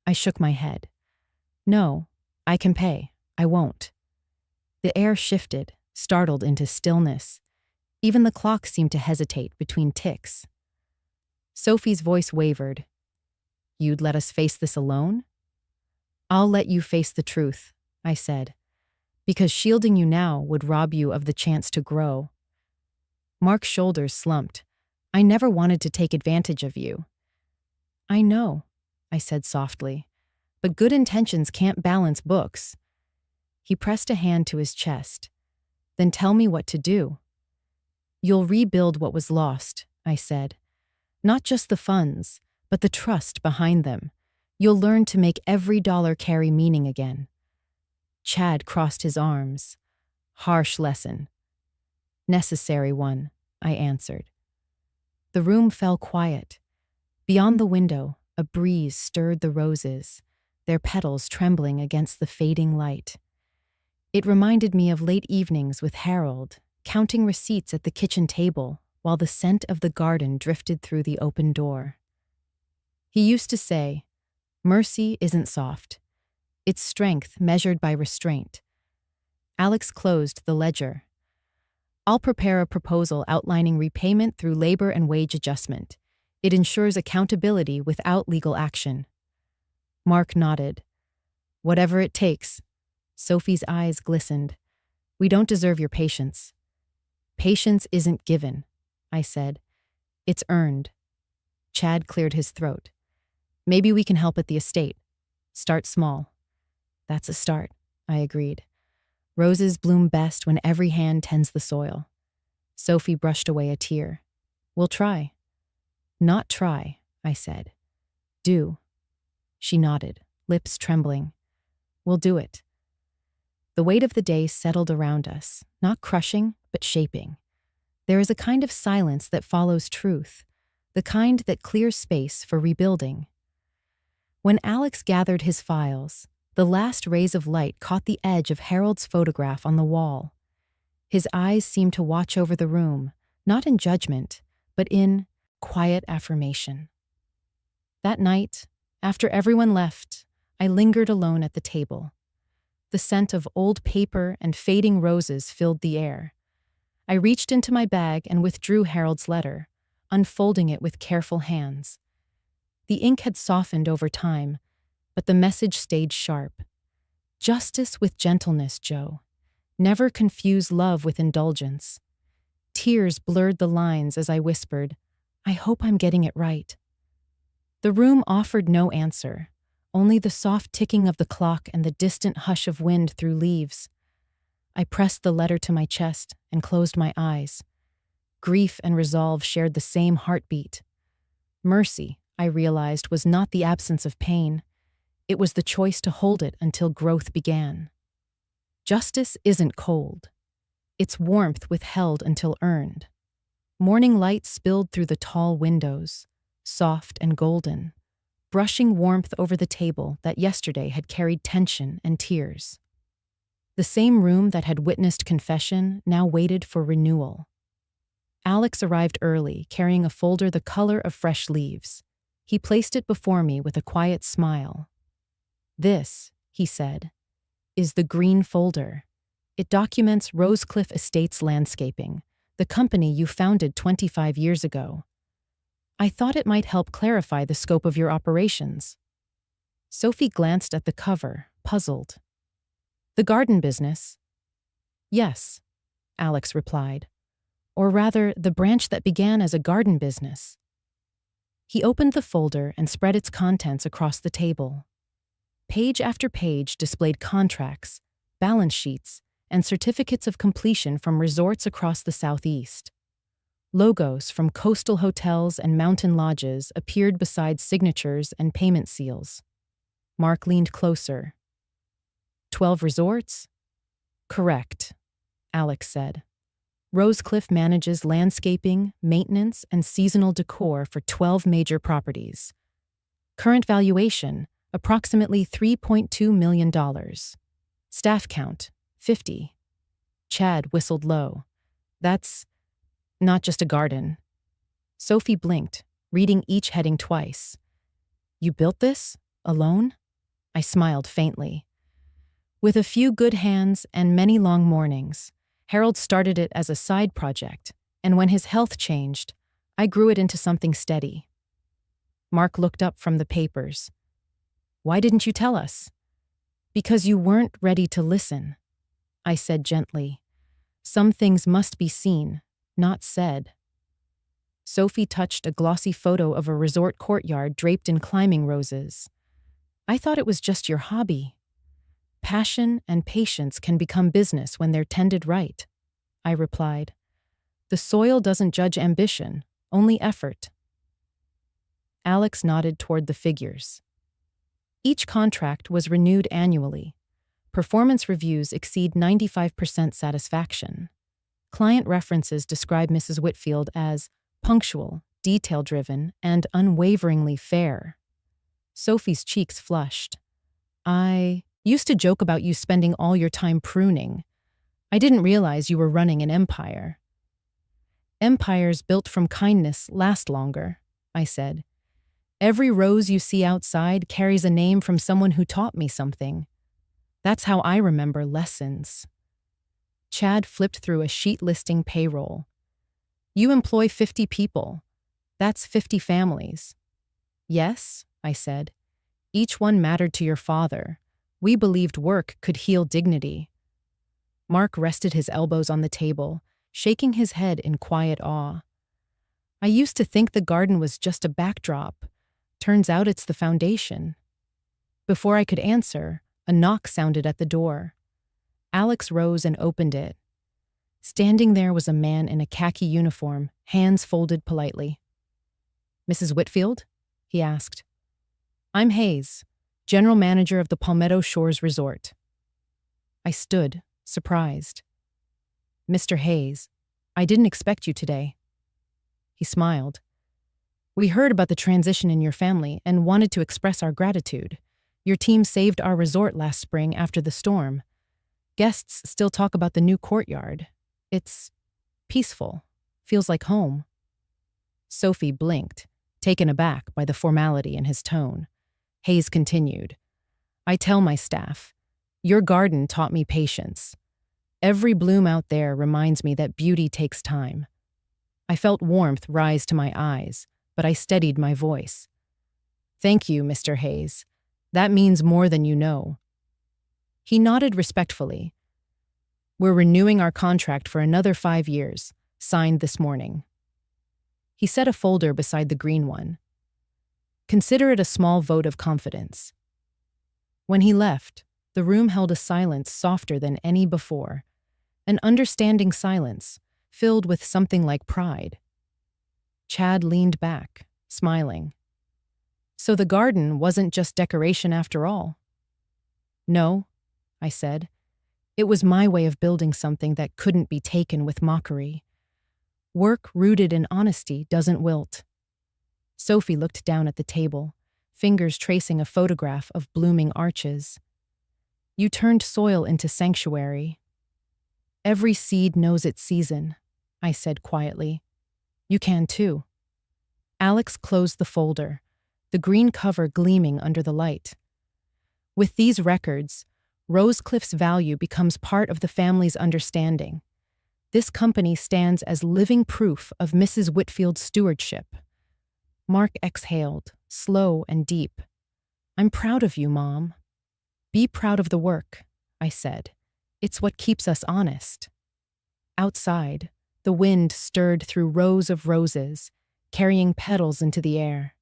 I shook my head. "No, I can pay. I won't." The air shifted, startled into stillness. Even the clock seemed to hesitate between ticks. Sophie's voice wavered. "You'd let us face this alone?" "I'll let you face the truth," I said, "because shielding you now would rob you of the chance to grow." Mark's shoulders slumped. "I never wanted to take advantage of you." "I know," I said softly, "but good intentions can't balance books." He pressed a hand to his chest. "Then tell me what to do." "You'll rebuild what was lost," I said. "Not just the funds, but the trust behind them. You'll learn to make every dollar carry meaning again." Chad crossed his arms. "Harsh lesson." "Necessary one," I answered. The room fell quiet. Beyond the window, a breeze stirred the roses, their petals trembling against the fading light. It reminded me of late evenings with Harold, counting receipts at the kitchen table while the scent of the garden drifted through the open door. He used to say, "Mercy isn't soft. It's strength measured by restraint." Alex closed the ledger. "I'll prepare a proposal outlining repayment through labor and wage adjustment. It ensures accountability without legal action." Mark nodded. "Whatever it takes." Sophie's eyes glistened. "We don't deserve your patience." "Patience isn't given," I said. "It's earned." Chad cleared his throat. "Maybe we can help at the estate. Start small." "That's a start," I agreed. "Roses bloom best when every hand tends the soil." Sophie brushed away a tear. "We'll try." "Not try," I said. "Do." She nodded, lips trembling. "We'll do it." The weight of the day settled around us, not crushing, but shaping. There is a kind of silence that follows truth, the kind that clears space for rebuilding. When Alex gathered his files, the last rays of light caught the edge of Harold's photograph on the wall. His eyes seemed to watch over the room, not in judgment, but in quiet affirmation. That night, after everyone left, I lingered alone at the table. The scent of old paper and fading roses filled the air. I reached into my bag and withdrew Harold's letter, unfolding it with careful hands. The ink had softened over time, but the message stayed sharp. "Justice with gentleness, Joe. Never confuse love with indulgence. Tears blurred the lines as I whispered, I hope I'm getting it right. The room offered no answer, only the soft ticking of the clock and the distant hush of wind through leaves. I pressed the letter to my chest and closed my eyes. Grief and resolve shared the same heartbeat. Mercy, I realized, was not the absence of pain. It was the choice to hold it until growth began. Justice isn't cold. Its warmth withheld until earned. Morning light spilled through the tall windows, soft and golden, brushing warmth over the table that yesterday had carried tension and tears. The same room that had witnessed confession now waited for renewal. Alex arrived early, carrying a folder the color of fresh leaves. He placed it before me with a quiet smile. This, he said, is the green folder. It documents Rosecliff Estates Landscaping, the company you founded 25 years ago. I thought it might help clarify the scope of your operations. Sophie glanced at the cover, puzzled. The garden business? Yes, Alex replied. Or rather, the branch that began as a garden business. He opened the folder and spread its contents across the table. Page after page displayed contracts, balance sheets, and certificates of completion from resorts across the Southeast. Logos from coastal hotels and mountain lodges appeared beside signatures and payment seals. Mark leaned closer. 12 resorts? Correct, Alex said. Rosecliff manages landscaping, maintenance, and seasonal decor for 12 major properties. Current valuation, approximately $3.2 million. Staff count, 50. Chad whistled low. That's not just a garden. Sophie blinked, reading each heading twice. You built this? Alone? I smiled faintly. With a few good hands and many long mornings, Harold started it as a side project, and when his health changed, I grew it into something steady. Mark looked up from the papers. Why didn't you tell us? Because you weren't ready to listen, I said gently. Some things must be seen, not said. Sophie touched a glossy photo of a resort courtyard draped in climbing roses. I thought it was just your hobby. Passion and patience can become business when they're tended right, I replied. The soil doesn't judge ambition, only effort. Alex nodded toward the figures. Each contract was renewed annually. Performance reviews exceed 95% satisfaction. Client references describe Mrs. Whitfield as punctual, detail-driven, and unwaveringly fair. Sophie's cheeks flushed. I used to joke about you spending all your time pruning. I didn't realize you were running an empire. Empires built from kindness last longer, I said. Every rose you see outside carries a name from someone who taught me something. That's how I remember lessons. Chad flipped through a sheet listing payroll. You employ 50 people. That's 50 families. Yes, I said. Each one mattered to your father. We believed work could heal dignity. Mark rested his elbows on the table, shaking his head in quiet awe. I used to think the garden was just a backdrop. Turns out it's the foundation. Before I could answer, a knock sounded at the door. Alex rose and opened it. Standing there was a man in a khaki uniform, hands folded politely. Mrs. Whitfield? He asked. I'm Hayes, general manager of the Palmetto Shores Resort. I stood, surprised. Mr. Hayes, I didn't expect you today. He smiled. We heard about the transition in your family and wanted to express our gratitude. Your team saved our resort last spring after the storm. Guests still talk about the new courtyard. It's peaceful, feels like home. Sophie blinked, taken aback by the formality in his tone. Hayes continued. I tell my staff, your garden taught me patience. Every bloom out there reminds me that beauty takes time. I felt warmth rise to my eyes, but I steadied my voice. Thank you, Mr. Hayes. That means more than you know. He nodded respectfully. We're renewing our contract for another 5 years, signed this morning. He set a folder beside the green one. Consider it a small vote of confidence. When he left, the room held a silence softer than any before, an understanding silence filled with something like pride. Chad leaned back, smiling. So the garden wasn't just decoration after all. No, I said. It was my way of building something that couldn't be taken with mockery. Work rooted in honesty doesn't wilt. Sophie looked down at the table, fingers tracing a photograph of blooming arches. You turned soil into sanctuary. Every seed knows its season, I said quietly. You can too. Alex closed the folder, the green cover gleaming under the light. With these records, Rosecliff's value becomes part of the family's understanding. This company stands as living proof of Mrs. Whitfield's stewardship. Mark exhaled, slow and deep. I'm proud of you, Mom. Be proud of the work, I said. It's what keeps us honest. Outside, the wind stirred through rows of roses, carrying petals into the air.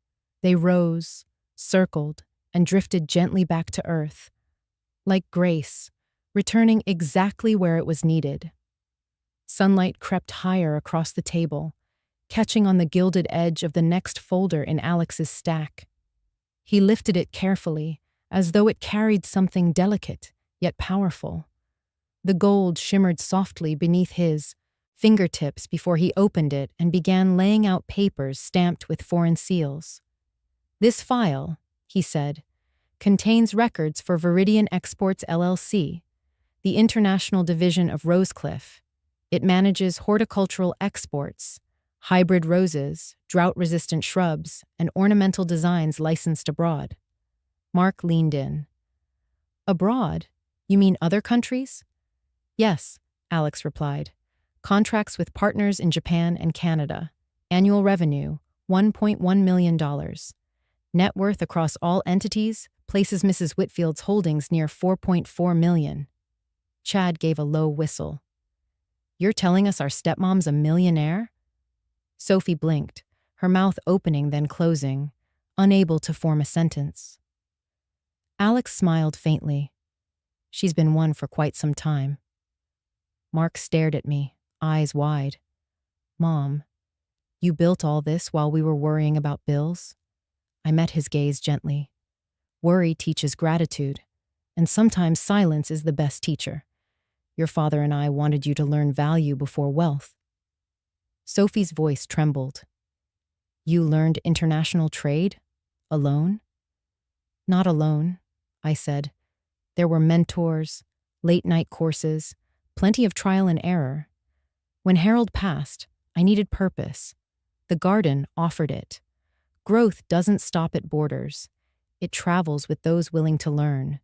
They rose, circled, and drifted gently back to earth, like grace, returning exactly where it was needed. Sunlight crept higher across the table, catching on the gilded edge of the next folder in Alex's stack. He lifted it carefully, as though it carried something delicate, yet powerful. The gold shimmered softly beneath his fingertips before he opened it and began laying out papers stamped with foreign seals. This file, he said, contains records for Viridian Exports LLC, the international division of Rosecliff. It manages horticultural exports, hybrid roses, drought-resistant shrubs, and ornamental designs licensed abroad. Mark leaned in. Abroad? You mean other countries? Yes, Alex replied. Contracts with partners in Japan and Canada. Annual revenue, $1.1 million. Net worth across all entities places Mrs. Whitfield's holdings near $4.4 million. Chad gave a low whistle. You're telling us our stepmom's a millionaire? Sophie blinked, her mouth opening then closing, unable to form a sentence. Alex smiled faintly. She's been one for quite some time. Mark stared at me, eyes wide. Mom, you built all this while we were worrying about bills? I met his gaze gently. Worry teaches gratitude, and sometimes silence is the best teacher. Your father and I wanted you to learn value before wealth. Sophie's voice trembled. You learned international trade? Alone? Not alone, I said. There were mentors, late-night courses, plenty of trial and error. When Harold passed, I needed purpose. The garden offered it. Growth doesn't stop at borders. It travels with those willing to learn.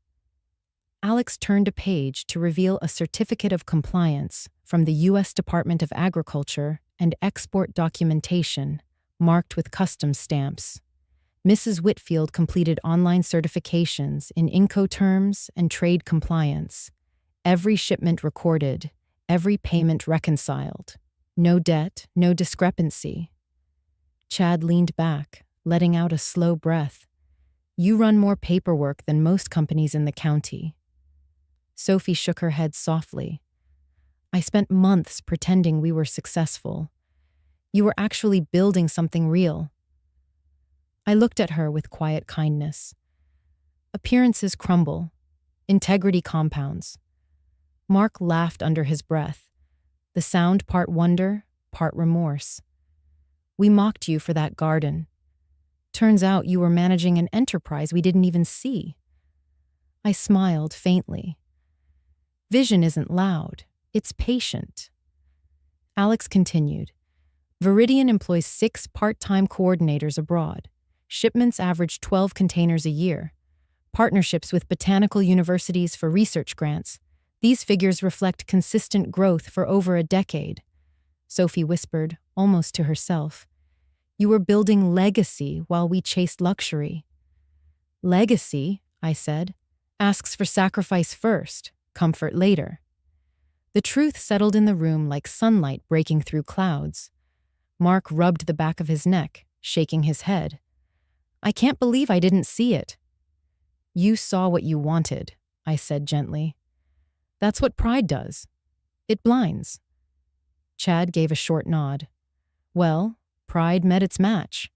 Alex turned a page to reveal a certificate of compliance from the U.S. Department of Agriculture and export documentation, marked with customs stamps. Mrs. Whitfield completed online certifications in Incoterms and trade compliance. Every shipment recorded, every payment reconciled. No debt, no discrepancy. Chad leaned back, letting out a slow breath. You run more paperwork than most companies in the county. Sophie shook her head softly. I spent months pretending we were successful. You were actually building something real. I looked at her with quiet kindness. Appearances crumble. Integrity compounds. Mark laughed under his breath, the sound part wonder, part remorse. We mocked you for that garden. Turns out you were managing an enterprise we didn't even see. I smiled faintly. Vision isn't loud, it's patient. Alex continued. Viridian employs 6 part-time coordinators abroad. Shipments average 12 containers a year. Partnerships with botanical universities for research grants. These figures reflect consistent growth for over a decade. Sophie whispered, almost to herself. You were building legacy while we chased luxury. Legacy, I said, asks for sacrifice first, comfort later. The truth settled in the room like sunlight breaking through clouds. Mark rubbed the back of his neck, shaking his head. I can't believe I didn't see it. You saw what you wanted, I said gently. That's what pride does. It blinds. Chad gave a short nod. Well, pride met its match.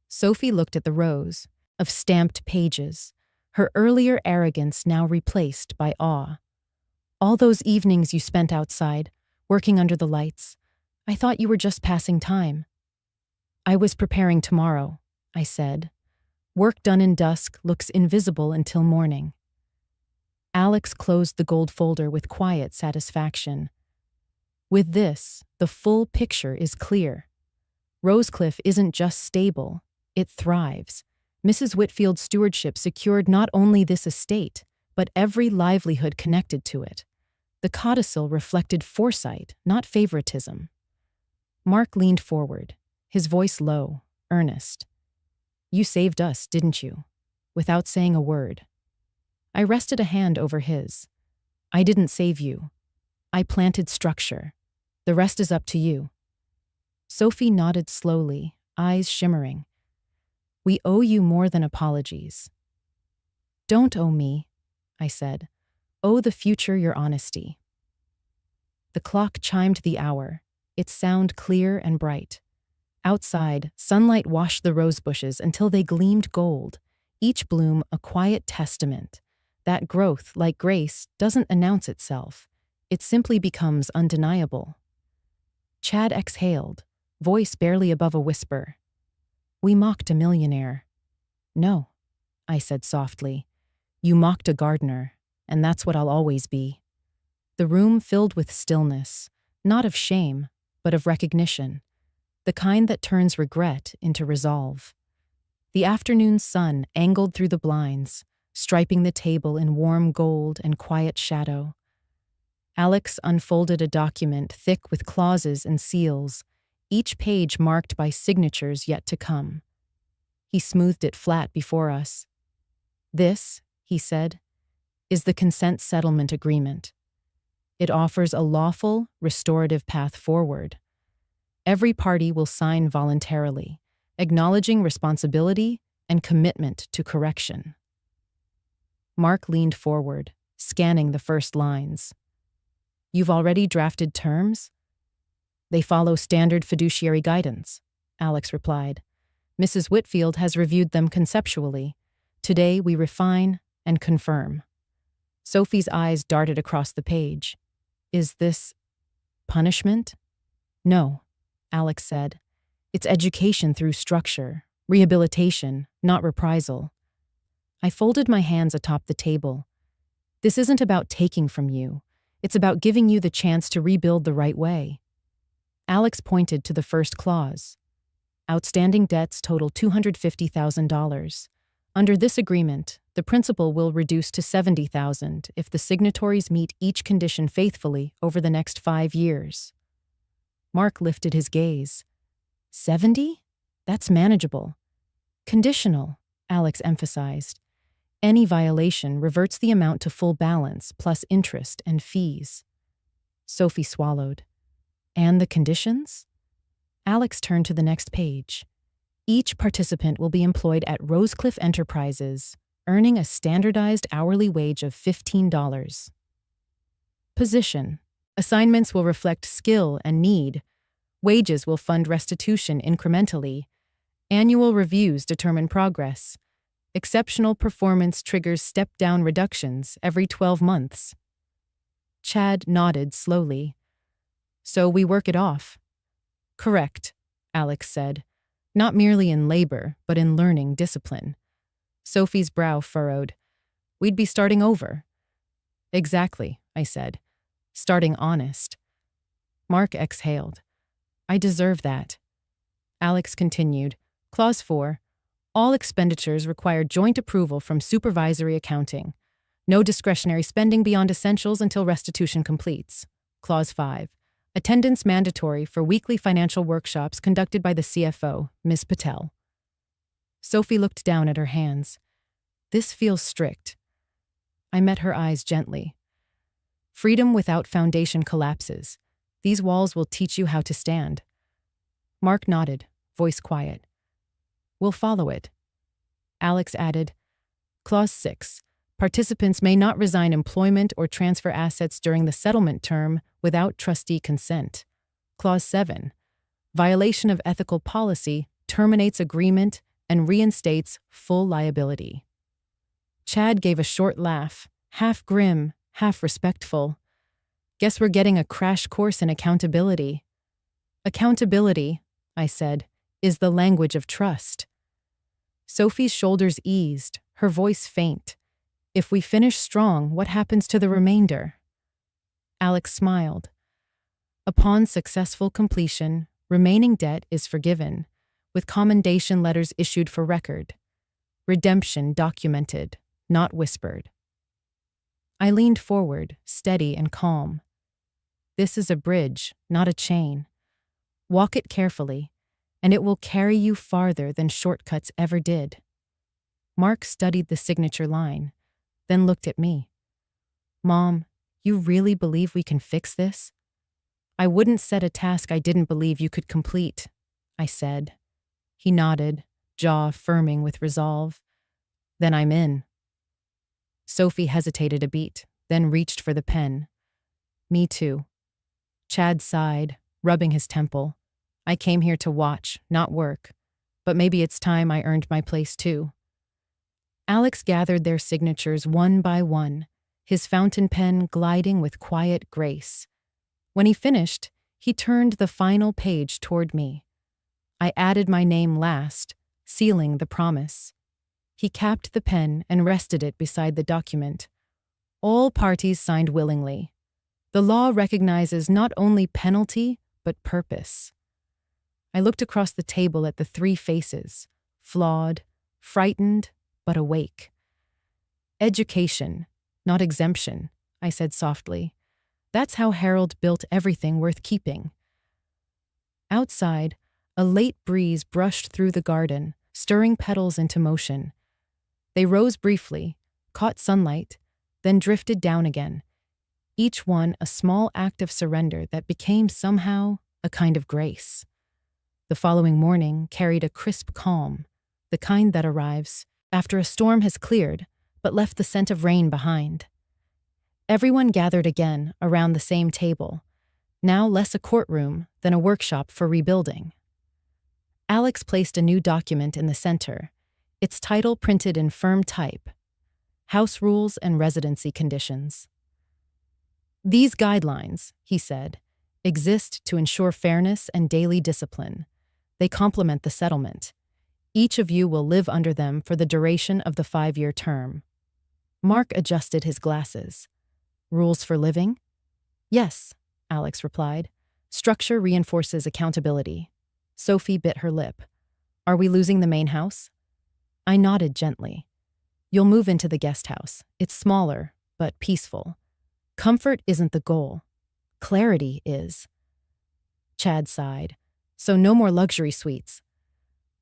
Sophie looked at the rows of stamped pages, her earlier arrogance now replaced by awe. All those evenings you spent outside, working under the lights, I thought you were just passing time. I was preparing tomorrow, I said. Work done in dusk looks invisible until morning. Alex closed the gold folder with quiet satisfaction. With this, the full picture is clear. Rosecliff isn't just stable, it thrives. Mrs. Whitfield's stewardship secured not only this estate, but every livelihood connected to it. The codicil reflected foresight, not favoritism. Mark leaned forward, his voice low, earnest. You saved us, didn't you? Without saying a word. I rested a hand over his. I didn't save you. I planted structure. The rest is up to you. Sophie nodded slowly, eyes shimmering. We owe you more than apologies. Don't owe me, I said. Owe the future your honesty. The clock chimed the hour, its sound clear and bright. Outside, sunlight washed the rose bushes until they gleamed gold, each bloom a quiet testament that growth, like grace, doesn't announce itself. It simply becomes undeniable. Chad exhaled, voice barely above a whisper. We mocked a millionaire. No, I said softly. You mocked a gardener, and that's what I'll always be. The room filled with stillness, not of shame, but of recognition, the kind that turns regret into resolve. The afternoon sun angled through the blinds, striping the table in warm gold and quiet shadow. Alex unfolded a document thick with clauses and seals, each page marked by signatures yet to come. He smoothed it flat before us. This, he said, is the consent settlement agreement. It offers a lawful, restorative path forward. Every party will sign voluntarily, acknowledging responsibility and commitment to correction. Mark leaned forward, scanning the first lines. You've already drafted terms? They follow standard fiduciary guidance, Alex replied. Mrs. Whitfield has reviewed them conceptually. Today we refine and confirm. Sophie's eyes darted across the page. Is this punishment? No, Alex said. It's education through structure, rehabilitation, not reprisal. I folded my hands atop the table. This isn't about taking from you. It's about giving you the chance to rebuild the right way. Alex pointed to the first clause. Outstanding debts total $250,000. Under this agreement, the principal will reduce to $70,000 if the signatories meet each condition faithfully over the next 5 years. Mark lifted his gaze. 70? That's manageable. Conditional, Alex emphasized. Any violation reverts the amount to full balance plus interest and fees. Sophie swallowed. And the conditions? Alex turned to the next page. Each participant will be employed at Rosecliff Enterprises, earning a standardized hourly wage of $15. Position. Assignments will reflect skill and need. Wages will fund restitution incrementally. Annual reviews determine progress. Exceptional performance triggers step-down reductions every 12 months. Chad nodded slowly. So we work it off. Correct, Alex said. Not merely in labor, but in learning discipline. Sophie's brow furrowed. We'd be starting over. Exactly, I said. Starting honest. Mark exhaled. I deserve that. Alex continued. Clause 4. All expenditures require joint approval from supervisory accounting. No discretionary spending beyond essentials until restitution completes. Clause 5. Attendance mandatory for weekly financial workshops conducted by the CFO, Ms. Patel. Sophie looked down at her hands. This feels strict. I met her eyes gently. Freedom without foundation collapses. These walls will teach you how to stand. Mark nodded, voice quiet. We'll follow it. Alex added, Clause 6. Participants may not resign employment or transfer assets during the settlement term without trustee consent. Clause 7. Violation of ethical policy terminates agreement and reinstates full liability. Chad gave a short laugh, half grim, half respectful. Guess we're getting a crash course in accountability. Accountability, I said, is the language of trust. Sophie's shoulders eased, her voice faint. If we finish strong, what happens to the remainder? Alex smiled. Upon successful completion, remaining debt is forgiven, with commendation letters issued for record. Redemption documented, not whispered. I leaned forward, steady and calm. This is a bridge, not a chain. Walk it carefully, and it will carry you farther than shortcuts ever did. Mark studied the signature line, then looked at me. Mom, you really believe we can fix this? I wouldn't set a task I didn't believe you could complete, I said. He nodded, jaw firming with resolve. Then I'm in. Sophie hesitated a beat, then reached for the pen. Me too. Chad sighed, rubbing his temple. I came here to watch, not work. But maybe it's time I earned my place too. Alex gathered their signatures one by one, his fountain pen gliding with quiet grace. When he finished, he turned the final page toward me. I added my name last, sealing the promise. He capped the pen and rested it beside the document. All parties signed willingly. The law recognizes not only penalty, but purpose. I looked across the table at the three faces, flawed, frightened, but awake. Education, not exemption, I said softly. That's how Harold built everything worth keeping. Outside, a late breeze brushed through the garden, stirring petals into motion. They rose briefly, caught sunlight, then drifted down again, each one a small act of surrender that became somehow a kind of grace. The following morning carried a crisp calm, the kind that arrives after a storm has cleared but left the scent of rain behind. Everyone gathered again around the same table, now less a courtroom than a workshop for rebuilding. Alex placed a new document in the center, its title printed in firm type, House Rules and Residency Conditions. These guidelines, he said, exist to ensure fairness and daily discipline. They complement the settlement. Each of you will live under them for the duration of the 5-year term. Mark adjusted his glasses. Rules for living? Yes, Alex replied. Structure reinforces accountability. Sophie bit her lip. Are we losing the main house? I nodded gently. You'll move into the guest house. It's smaller, but peaceful. Comfort isn't the goal. Clarity is. Chad sighed. So no more luxury suites.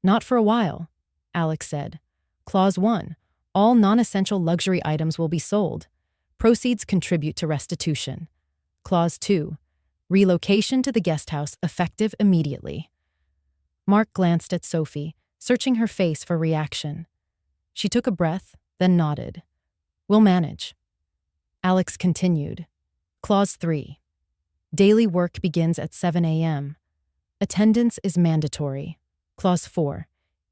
Not for a while, Alex said. Clause 1. All non-essential luxury items will be sold. Proceeds contribute to restitution. Clause 2. Relocation to the guest house effective immediately. Mark glanced at Sophie, searching her face for reaction. She took a breath, then nodded. We'll manage. Alex continued. Clause 3. Daily work begins at 7 a.m. Attendance is mandatory. Clause 4.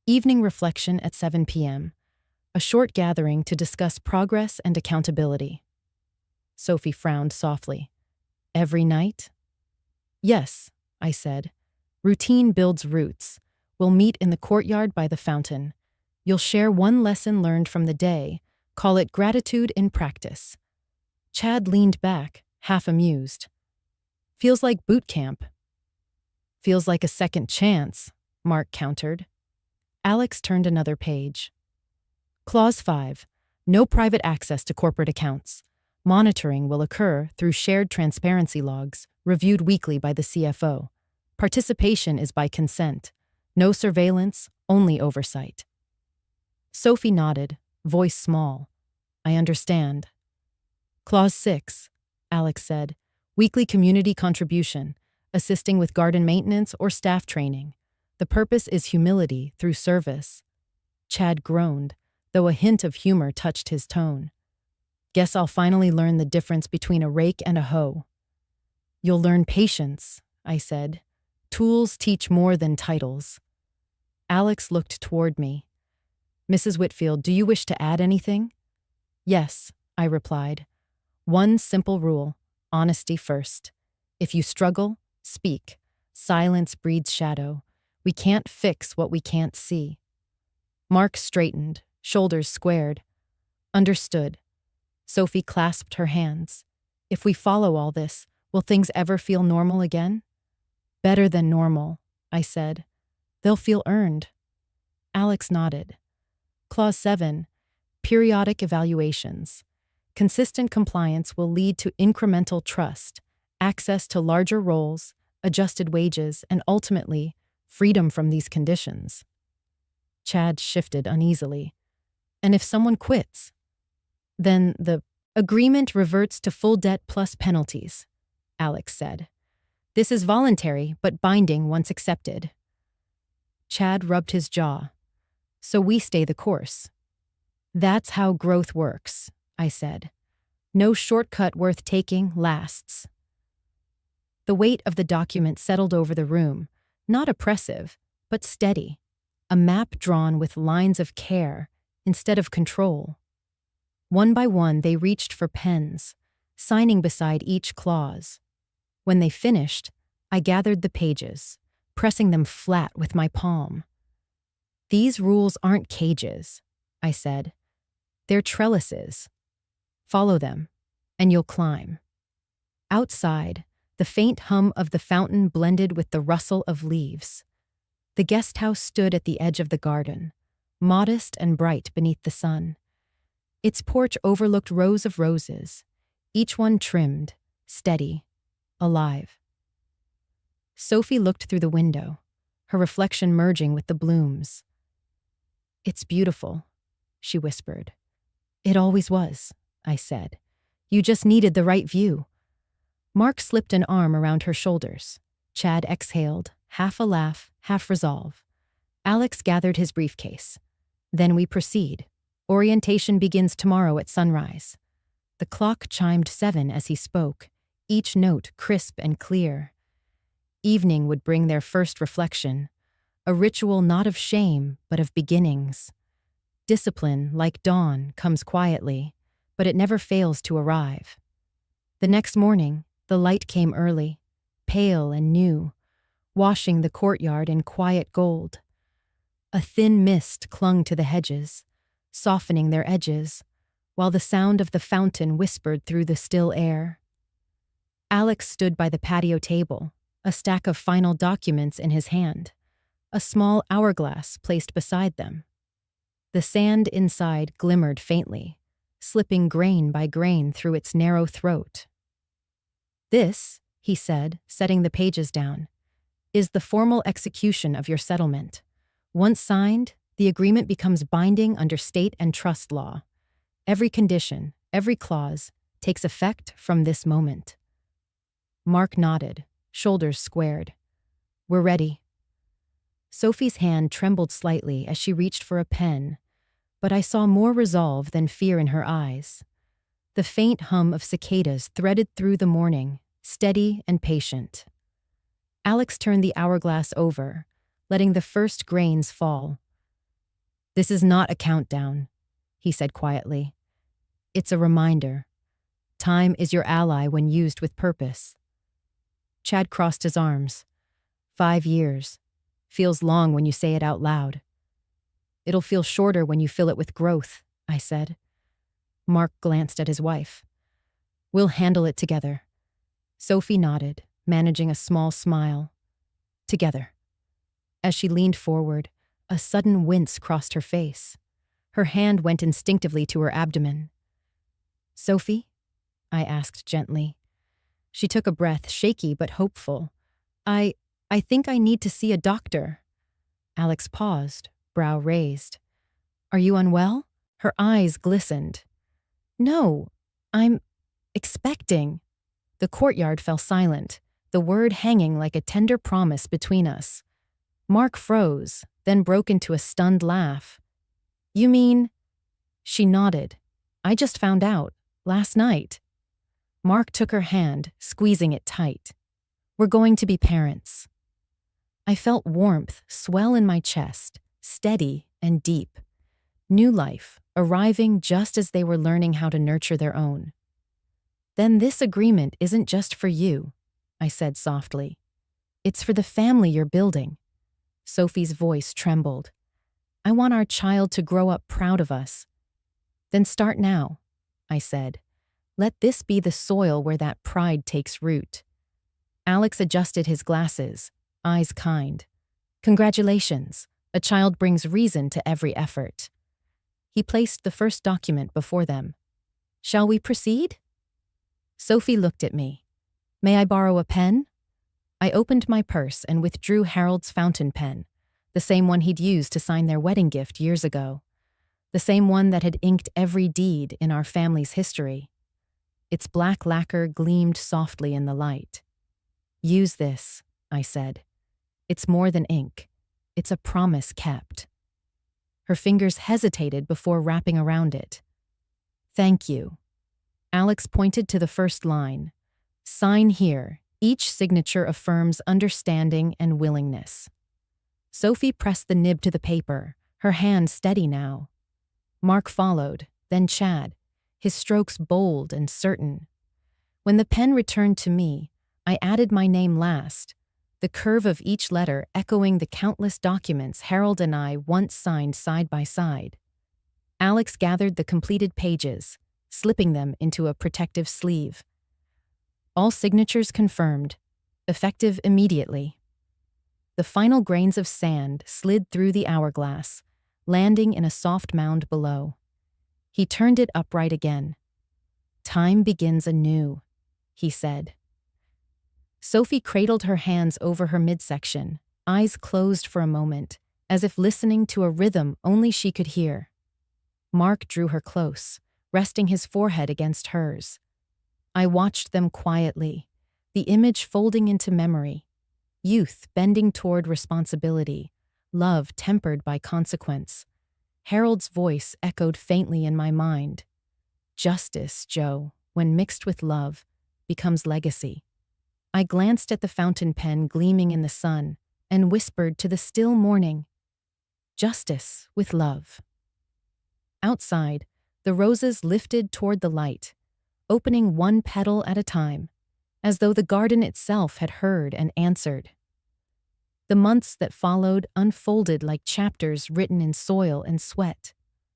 Evening reflection at 7 p.m. A short gathering to discuss progress and accountability. Sophie frowned softly. Every night? Yes, I said. Routine builds roots. We'll meet in the courtyard by the fountain. You'll share one lesson learned from the day. Call it gratitude in practice. Chad leaned back, half amused. Feels like boot camp. Feels like a second chance, Mark countered. Alex turned another page. Clause 5. No private access to corporate accounts. Monitoring will occur through shared transparency logs, reviewed weekly by the CFO. Participation is by consent. No surveillance, only oversight. Sophie nodded, voice small. I understand. Clause 6. Alex said. Weekly community contribution, assisting with garden maintenance or staff training. The purpose is humility through service. Chad groaned, though a hint of humor touched his tone. Guess I'll finally learn the difference between a rake and a hoe. You'll learn patience, I said. Tools teach more than titles. Alex looked toward me. Mrs. Whitfield, do you wish to add anything? Yes, I replied. One simple rule, honesty first. If you struggle, speak. Silence breeds shadow. We can't fix what we can't see. Mark straightened, shoulders squared. Understood. Sophie clasped her hands. If we follow all this, will things ever feel normal again? Better than normal, I said. They'll feel earned. Alex nodded. Clause 7. Periodic evaluations. Consistent compliance will lead to incremental trust, access to larger roles, adjusted wages, and ultimately, freedom from these conditions. Chad shifted uneasily. And if someone quits? Then the agreement reverts to full debt plus penalties, Alex said. This is voluntary, but binding once accepted. Chad rubbed his jaw. So we stay the course. That's how growth works, I said. No shortcut worth taking lasts. The weight of the document settled over the room, not oppressive, but steady. A map drawn with lines of care instead of control. One by one, they reached for pens, signing beside each clause. When they finished, I gathered the pages, pressing them flat with my palm. These rules aren't cages, I said. They're trellises. Follow them, and you'll climb. Outside, the faint hum of the fountain blended with the rustle of leaves. The guest house stood at the edge of the garden, modest and bright beneath the sun. Its porch overlooked rows of roses, each one trimmed, steady, alive. Sophie looked through the window, her reflection merging with the blooms. It's beautiful, she whispered. It always was, I said. You just needed the right view. Mark slipped an arm around her shoulders. Chad exhaled, half a laugh, half resolve. Alex gathered his briefcase. Then we proceed. Orientation begins tomorrow at sunrise. The clock chimed 7 as he spoke, each note crisp and clear. Evening would bring their first reflection, a ritual not of shame, but of beginnings. Discipline, like dawn, comes quietly, but it never fails to arrive. The next morning, the light came early, pale and new, washing the courtyard in quiet gold. A thin mist clung to the hedges, softening their edges, while the sound of the fountain whispered through the still air. Alex stood by the patio table, a stack of final documents in his hand, a small hourglass placed beside them. The sand inside glimmered faintly, slipping grain by grain through its narrow throat. This, he said, setting the pages down, is the formal execution of your settlement. Once signed, the agreement becomes binding under state and trust law. Every condition, every clause, takes effect from this moment. Mark nodded, shoulders squared. We're ready. Sophie's hand trembled slightly as she reached for a pen, but I saw more resolve than fear in her eyes. The faint hum of cicadas threaded through the morning, steady and patient. Alex turned the hourglass over, letting the first grains fall. This is not a countdown, he said quietly. It's a reminder. Time is your ally when used with purpose. Chad crossed his arms. 5 years. Feels long when you say it out loud. It'll feel shorter when you fill it with growth, I said. Mark glanced at his wife. We'll handle it together. Sophie nodded, managing a small smile. Together. As she leaned forward, a sudden wince crossed her face. Her hand went instinctively to her abdomen. Sophie? I asked gently. She took a breath, shaky but hopeful. I think I need to see a doctor. Alex paused, brow raised. Are you unwell? Her eyes glistened. No, I'm expecting. The courtyard fell silent, the word hanging like a tender promise between us. Mark froze, then broke into a stunned laugh. "You mean—" She nodded. "I just found out. Last night." Mark took her hand, squeezing it tight. "We're going to be parents." I felt warmth swell in my chest, steady and deep. New life, arriving just as they were learning how to nurture their own. "Then this agreement isn't just for you," I said softly. "It's for the family you're building." Sophie's voice trembled. "I want our child to grow up proud of us." "Then start now," I said. "Let this be the soil where that pride takes root." Alex adjusted his glasses, eyes kind. "Congratulations. A child brings reason to every effort." He placed the first document before them. "Shall we proceed?" Sophie looked at me. "May I borrow a pen?" I opened my purse and withdrew Harold's fountain pen, the same one he'd used to sign their wedding gift years ago, the same one that had inked every deed in our family's history. Its black lacquer gleamed softly in the light. "Use this," I said. "It's more than ink. It's a promise kept." Her fingers hesitated before wrapping around it. "Thank you." Alex pointed to the first line. "Sign here. Each signature affirms understanding and willingness." Sophie pressed the nib to the paper, her hand steady now. Mark followed, then Chad, his strokes bold and certain. When the pen returned to me, I added my name last, the curve of each letter echoing the countless documents Harold and I once signed side by side. Alex gathered the completed pages, slipping them into a protective sleeve. All signatures confirmed, effective immediately. The final grains of sand slid through the hourglass, landing in a soft mound below. He turned it upright again. "Time begins anew," he said. Sophie cradled her hands over her midsection, eyes closed for a moment, as if listening to a rhythm only she could hear. Mark drew her close, resting his forehead against hers. I watched them quietly, the image folding into memory. Youth bending toward responsibility, love tempered by consequence. Harold's voice echoed faintly in my mind. "Justice, Joe, when mixed with love, becomes legacy." I glanced at the fountain pen gleaming in the sun and whispered to the still morning, "Justice with love." Outside, the roses lifted toward the light, opening one petal at a time, as though the garden itself had heard and answered. The months that followed unfolded like chapters written in soil and sweat.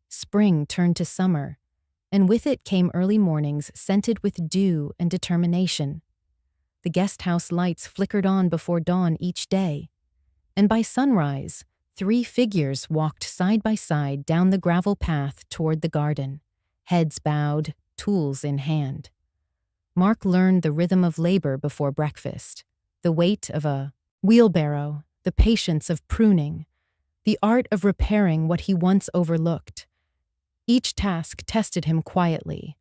Spring turned to summer, and with it came early mornings scented with dew and determination. The guest house lights flickered on before dawn each day, and by sunrise, 3 figures walked side by side down the gravel path toward the garden, heads bowed, tools in hand. Mark learned the rhythm of labor before breakfast, the weight of a wheelbarrow, the patience of pruning, the art of repairing what he once overlooked. Each task tested him quietly,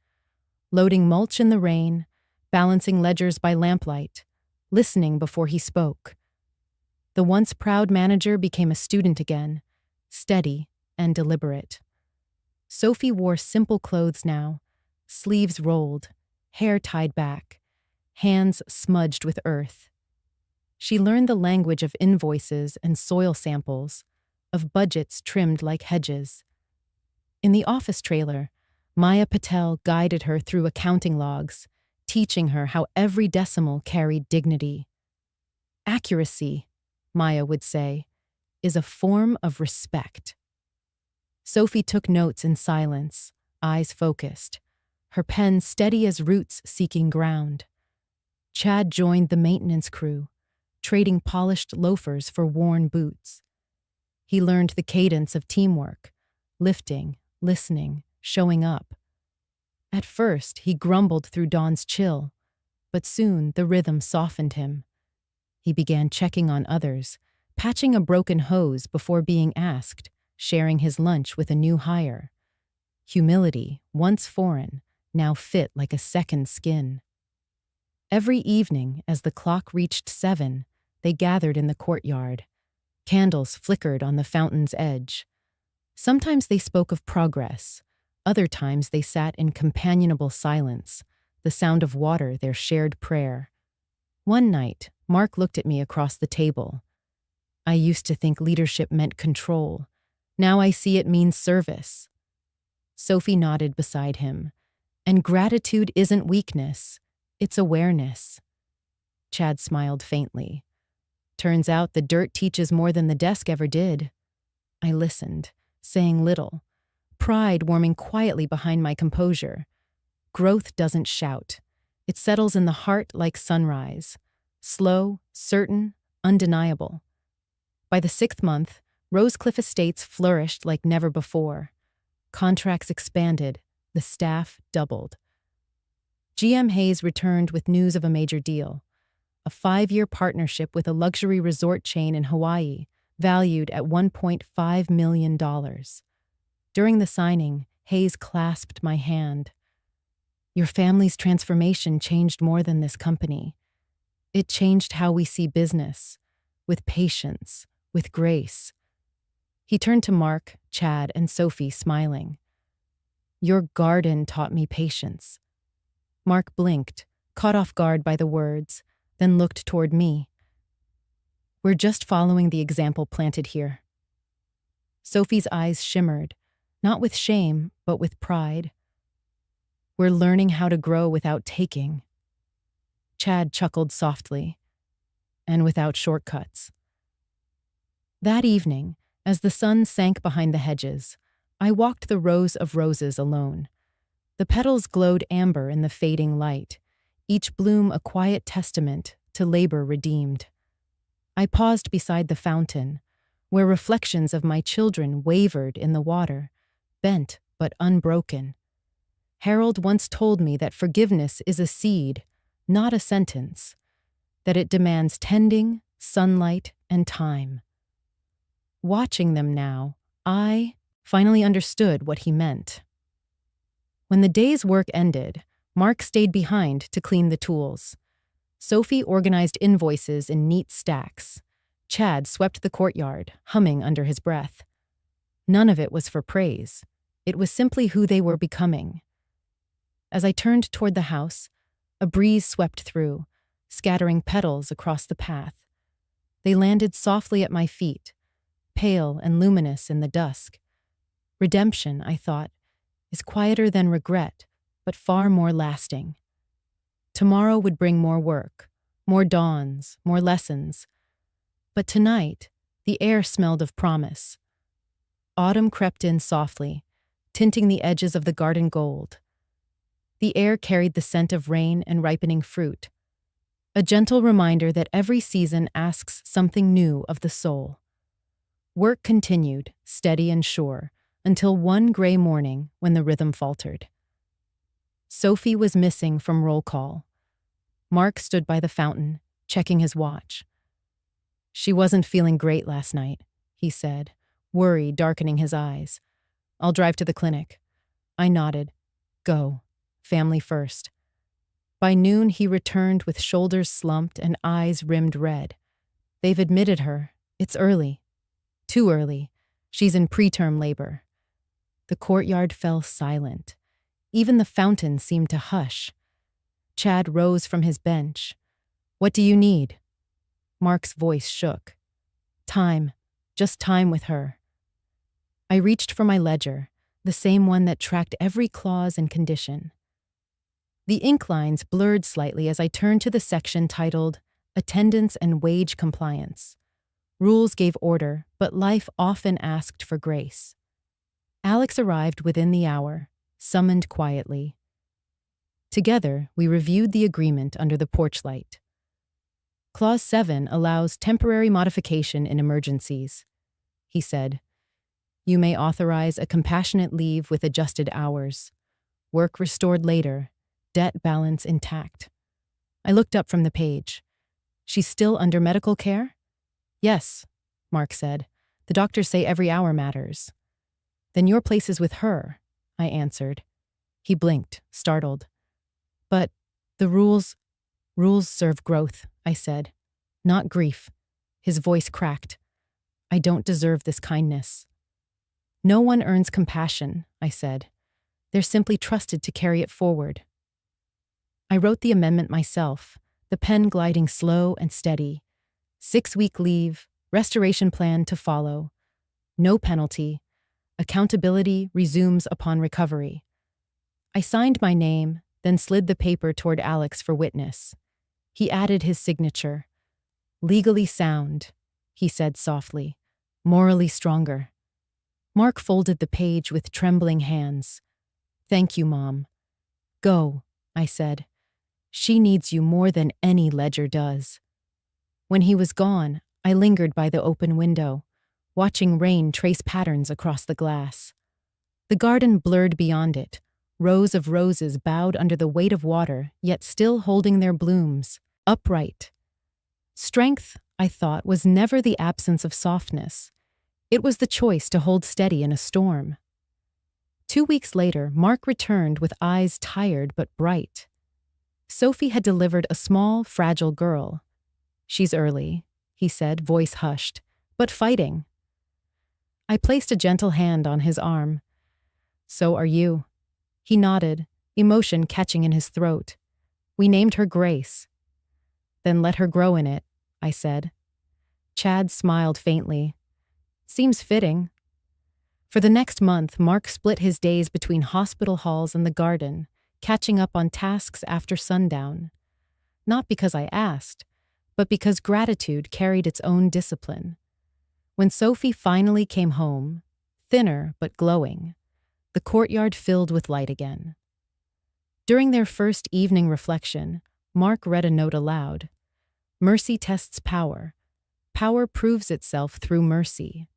loading mulch in the rain, balancing ledgers by lamplight, listening before he spoke. The once proud manager became a student again, steady and deliberate. Sophie wore simple clothes now, sleeves rolled, hair tied back, hands smudged with earth. She learned the language of invoices and soil samples, of budgets trimmed like hedges. In the office trailer, Maya Patel guided her through accounting logs, teaching her how every decimal carried dignity. "Accuracy," Maya would say, "is a form of respect." Sophie took notes in silence, eyes focused, her pen steady as roots seeking ground. Chad joined the maintenance crew, trading polished loafers for worn boots. He learned the cadence of teamwork, lifting, listening, showing up. At first, he grumbled through Dawn's chill, but soon the rhythm softened him. He began checking on others, patching a broken hose before being asked, sharing his lunch with a new hire. Humility, once foreign, now fit like a second skin. Every evening, as the clock reached 7, they gathered in the courtyard. Candles flickered on the fountain's edge. Sometimes they spoke of progress. Other times they sat in companionable silence, the sound of water their shared prayer. One night, Mark looked at me across the table. I used to think leadership meant control. Now I see it means service. Sophie nodded beside him. And gratitude isn't weakness, it's awareness. Chad smiled faintly. Turns out the dirt teaches more than the desk ever did. I listened, saying little, pride warming quietly behind my composure. Growth doesn't shout. It settles in the heart like sunrise. Slow, certain, undeniable. By the 6th month, Rosecliff Estates flourished like never before. Contracts expanded, the staff doubled. GM Hayes returned with news of a major deal, a 5-year partnership with a luxury resort chain in Hawaii, valued at $1.5 million. During the signing, Hayes clasped my hand. Your family's transformation changed more than this company. It changed how we see business, with patience, with grace. He turned to Mark, Chad, and Sophie, smiling. Your garden taught me patience. Mark blinked, caught off guard by the words, then looked toward me. We're just following the example planted here. Sophie's eyes shimmered, not with shame, but with pride. We're learning how to grow without taking. Chad chuckled softly, and without shortcuts. That evening, as the sun sank behind the hedges, I walked the rows of roses alone. The petals glowed amber in the fading light, each bloom a quiet testament to labor redeemed. I paused beside the fountain, where reflections of my children wavered in the water, bent but unbroken. Harold once told me that forgiveness is a seed, not a sentence, that it demands tending, sunlight, and time. Watching them now, I finally understood what he meant. When the day's work ended, Mark stayed behind to clean the tools. Sophie organized invoices in neat stacks. Chad swept the courtyard, humming under his breath. None of it was for praise. It was simply who they were becoming. As I turned toward the house, a breeze swept through, scattering petals across the path. They landed softly at my feet, pale and luminous in the dusk. Redemption, I thought, is quieter than regret, but far more lasting. Tomorrow would bring more work, more dawns, more lessons. But tonight, the air smelled of promise. Autumn crept in softly, tinting the edges of the garden gold. The air carried the scent of rain and ripening fruit, a gentle reminder that every season asks something new of the soul. Work continued, steady and sure, until one gray morning when the rhythm faltered. Sophie was missing from roll call. Mark stood by the fountain, checking his watch. She wasn't feeling great last night, he said, worry darkening his eyes. I'll drive to the clinic. I nodded. Go. Family first. By noon, he returned with shoulders slumped and eyes rimmed red. They've admitted her. It's early. Too early. She's in preterm labor. The courtyard fell silent. Even the fountain seemed to hush. Chad rose from his bench. What do you need? Mark's voice shook. Time. Just time with her. I reached for my ledger, the same one that tracked every clause and condition. The ink lines blurred slightly as I turned to the section titled Attendance and Wage Compliance. Rules gave order, but life often asked for grace. Alex arrived within the hour, summoned quietly. Together, we reviewed the agreement under the porch light. Clause 7 allows temporary modification in emergencies, he said. You may authorize a compassionate leave with adjusted hours. Work restored later, debt balance intact. I looked up from the page. She's still under medical care? Yes, Mark said. The doctors say every hour matters. Then your place is with her, I answered. He blinked, startled. But the rules... Rules serve growth, I said. Not grief. His voice cracked. I don't deserve this kindness. No one earns compassion, I said. They're simply trusted to carry it forward. I wrote the amendment myself, the pen gliding slow and steady. 6-week leave, restoration plan to follow. No penalty. Accountability resumes upon recovery. I signed my name, then slid the paper toward Alex for witness. He added his signature. Legally sound, he said softly. Morally stronger. Mark folded the page with trembling hands. Thank you, Mom. Go, I said. She needs you more than any ledger does. When he was gone, I lingered by the open window, watching rain trace patterns across the glass. The garden blurred beyond it, rows of roses bowed under the weight of water, yet still holding their blooms, upright. Strength, I thought, was never the absence of softness. It was the choice to hold steady in a storm. 2 weeks later, Mark returned with eyes tired but bright. Sophie had delivered a small, fragile girl. She's early, he said, voice hushed, but fighting. I placed a gentle hand on his arm. So are you. He nodded, emotion catching in his throat. We named her Grace. Then let her grow in it, I said. Chad smiled faintly. Seems fitting. For the next month, Mark split his days between hospital halls and the garden, catching up on tasks after sundown. Not because I asked, but because gratitude carried its own discipline. When Sophie finally came home, thinner but glowing, the courtyard filled with light again. During their first evening reflection, Mark read a note aloud. Mercy tests power. Power proves itself through mercy.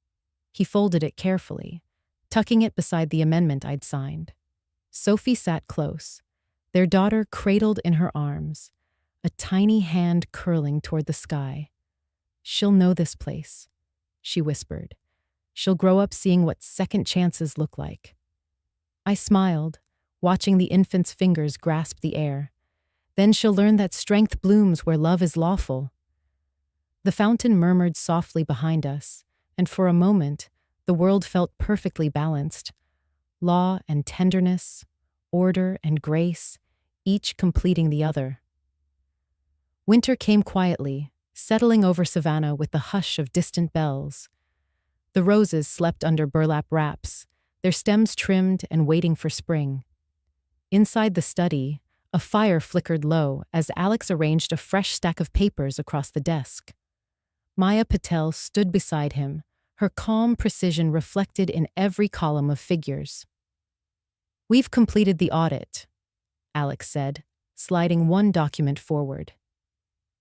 He folded it carefully, tucking it beside the amendment I'd signed. Sophie sat close, their daughter cradled in her arms, a tiny hand curling toward the sky. She'll know this place, she whispered. She'll grow up seeing what second chances look like. I smiled, watching the infant's fingers grasp the air. Then she'll learn that strength blooms where love is lawful. The fountain murmured softly behind us, and for a moment, the world felt perfectly balanced. Law and tenderness, order and grace, each completing the other. Winter came quietly, settling over Savannah with the hush of distant bells. The roses slept under burlap wraps, their stems trimmed and waiting for spring. Inside the study, a fire flickered low as Alex arranged a fresh stack of papers across the desk. Maya Patel stood beside him, her calm precision reflected in every column of figures. We've completed the audit, Alex said, sliding one document forward.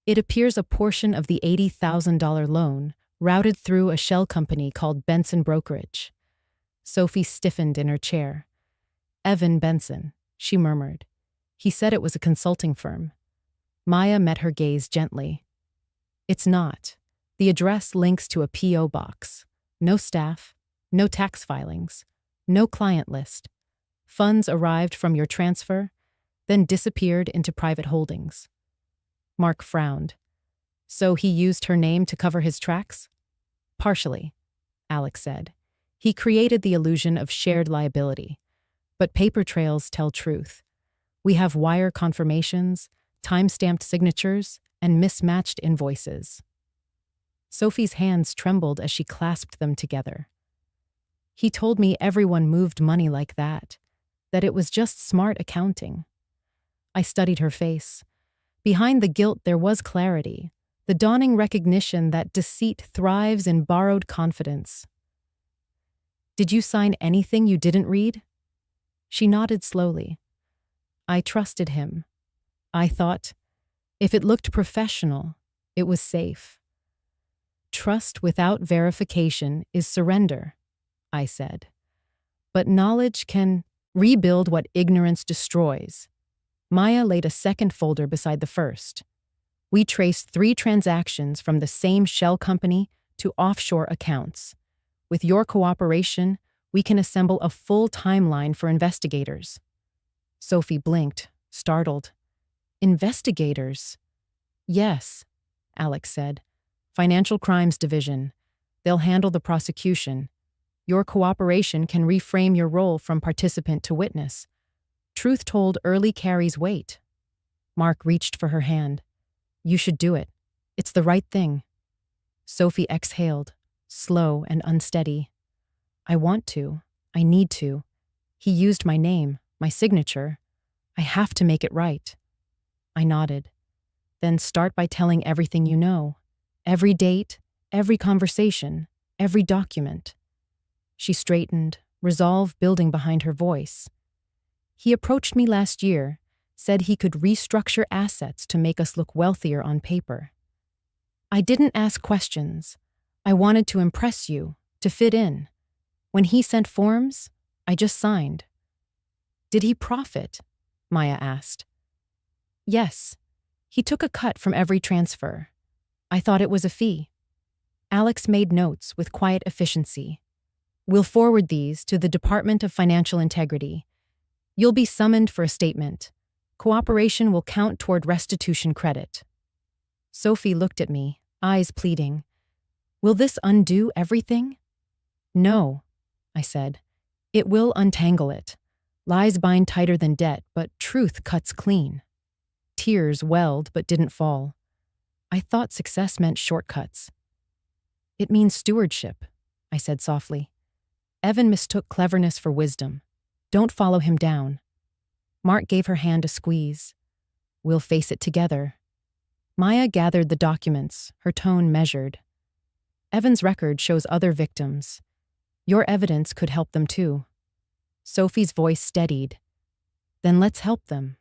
It appears a portion of the $80,000 loan routed through a shell company called Benson Brokerage. Sophie stiffened in her chair. Evan Benson, she murmured. He said it was a consulting firm. Maya met her gaze gently. It's not. The address links to a P.O. box. No staff, no tax filings, no client list. Funds arrived from your transfer, then disappeared into private holdings. Mark frowned. So he used her name to cover his tracks? Partially, Alex said. He created the illusion of shared liability. But paper trails tell truth. We have wire confirmations, time-stamped signatures, and mismatched invoices. Sophie's hands trembled as she clasped them together. He told me everyone moved money like that it was just smart accounting. I studied her face. Behind the guilt there was clarity, the dawning recognition that deceit thrives in borrowed confidence. Did you sign anything you didn't read? She nodded slowly. I trusted him. I thought, if it looked professional, it was safe. Trust without verification is surrender, I said. But knowledge can rebuild what ignorance destroys. Maya laid a second folder beside the first. We traced 3 transactions from the same shell company to offshore accounts. With your cooperation, we can assemble a full timeline for investigators. Sophie blinked, startled. Investigators? Yes, Alex said. Financial Crimes Division. They'll handle the prosecution. Your cooperation can reframe your role from participant to witness. Truth told early carries weight. Mark reached for her hand. You should do it. It's the right thing. Sophie exhaled, slow and unsteady. I want to. I need to. He used my name, my signature. I have to make it right. I nodded. Then start by telling everything you know. Every date, every conversation, every document. She straightened, resolve building behind her voice. He approached me last year, said he could restructure assets to make us look wealthier on paper. I didn't ask questions. I wanted to impress you, to fit in. When he sent forms, I just signed. Did he profit? Maya asked. Yes. He took a cut from every transfer. I thought it was a fee. Alex made notes with quiet efficiency. We'll forward these to the Department of Financial Integrity. You'll be summoned for a statement. Cooperation will count toward restitution credit. Sophie looked at me, eyes pleading. Will this undo everything? No, I said. It will untangle it. Lies bind tighter than debt, but truth cuts clean. Tears welled but didn't fall. I thought success meant shortcuts. It means stewardship, I said softly. Evan mistook cleverness for wisdom. Don't follow him down. Mark gave her hand a squeeze. We'll face it together. Maya gathered the documents, her tone measured. Evan's record shows other victims. Your evidence could help them too. Sophie's voice steadied. Then let's help them.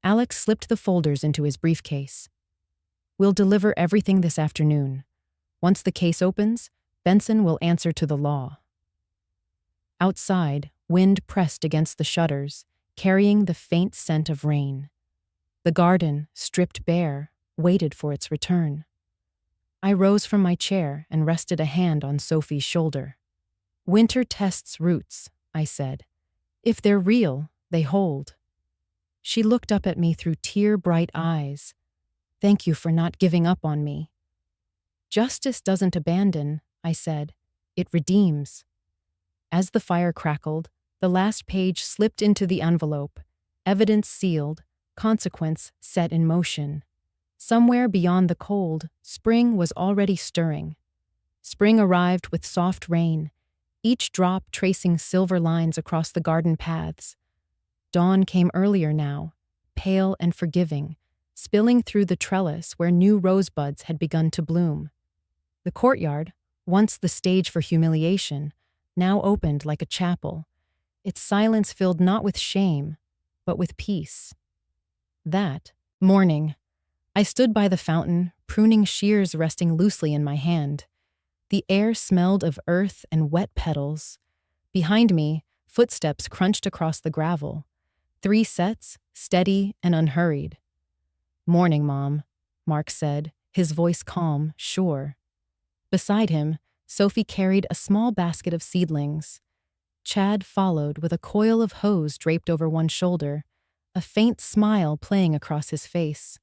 Alex slipped the folders into his briefcase. We'll deliver everything this afternoon. Once the case opens, Benson will answer to the law. Outside, wind pressed against the shutters, carrying the faint scent of rain. The garden, stripped bare, waited for its return. I rose from my chair and rested a hand on Sophie's shoulder. Winter tests roots, I said. If they're real, they hold. She looked up at me through tear-bright eyes. Thank you for not giving up on me. Justice doesn't abandon, I said. It redeems. As the fire crackled, the last page slipped into the envelope, evidence sealed, consequence set in motion. Somewhere beyond the cold, spring was already stirring. Spring arrived with soft rain, each drop tracing silver lines across the garden paths. Dawn came earlier now, pale and forgiving, spilling through the trellis where new rosebuds had begun to bloom. The courtyard, once the stage for humiliation, now opened like a chapel, its silence filled not with shame, but with peace. That morning, I stood by the fountain, pruning shears resting loosely in my hand. The air smelled of earth and wet petals. Behind me, footsteps crunched across the gravel. 3 sets, steady and unhurried. Morning, Mom, Mark said, his voice calm, sure. Beside him, Sophie carried a small basket of seedlings. Chad followed with a coil of hose draped over one shoulder, a faint smile playing across his face.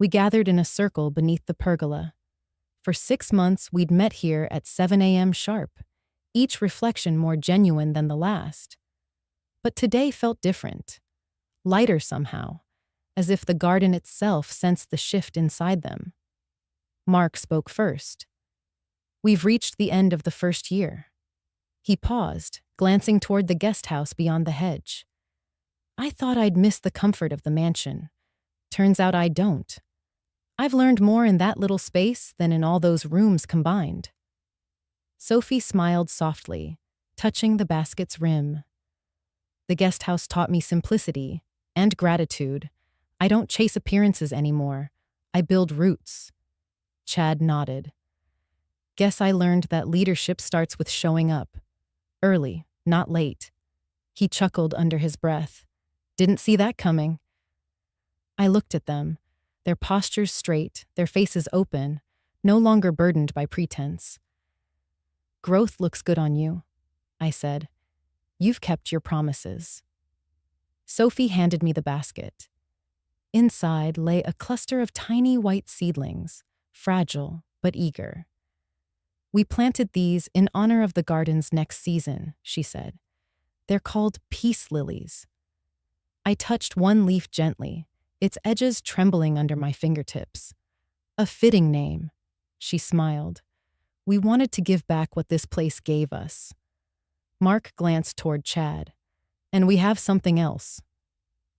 We gathered in a circle beneath the pergola. For 6 months, we'd met here at 7 a.m. sharp, each reflection more genuine than the last. But today felt different, lighter somehow, as if the garden itself sensed the shift inside them. Mark spoke first. We've reached the end of the first year. He paused, glancing toward the guest house beyond the hedge. I thought I'd miss the comfort of the mansion. Turns out I don't. I've learned more in that little space than in all those rooms combined. Sophie smiled softly, touching the basket's rim. The guest house taught me simplicity and gratitude. I don't chase appearances anymore. I build roots. Chad nodded. Guess I learned that leadership starts with showing up. Early, not late. He chuckled under his breath. Didn't see that coming. I looked at them, their postures straight, their faces open, no longer burdened by pretense. Growth looks good on you, I said. You've kept your promises. Sophie handed me the basket. Inside lay a cluster of tiny white seedlings, fragile but eager. "We planted these in honor of the garden's next season," she said. "They're called peace lilies." I touched one leaf gently, its edges trembling under my fingertips. "A fitting name," she smiled. "We wanted to give back what this place gave us." Mark glanced toward Chad. "And we have something else."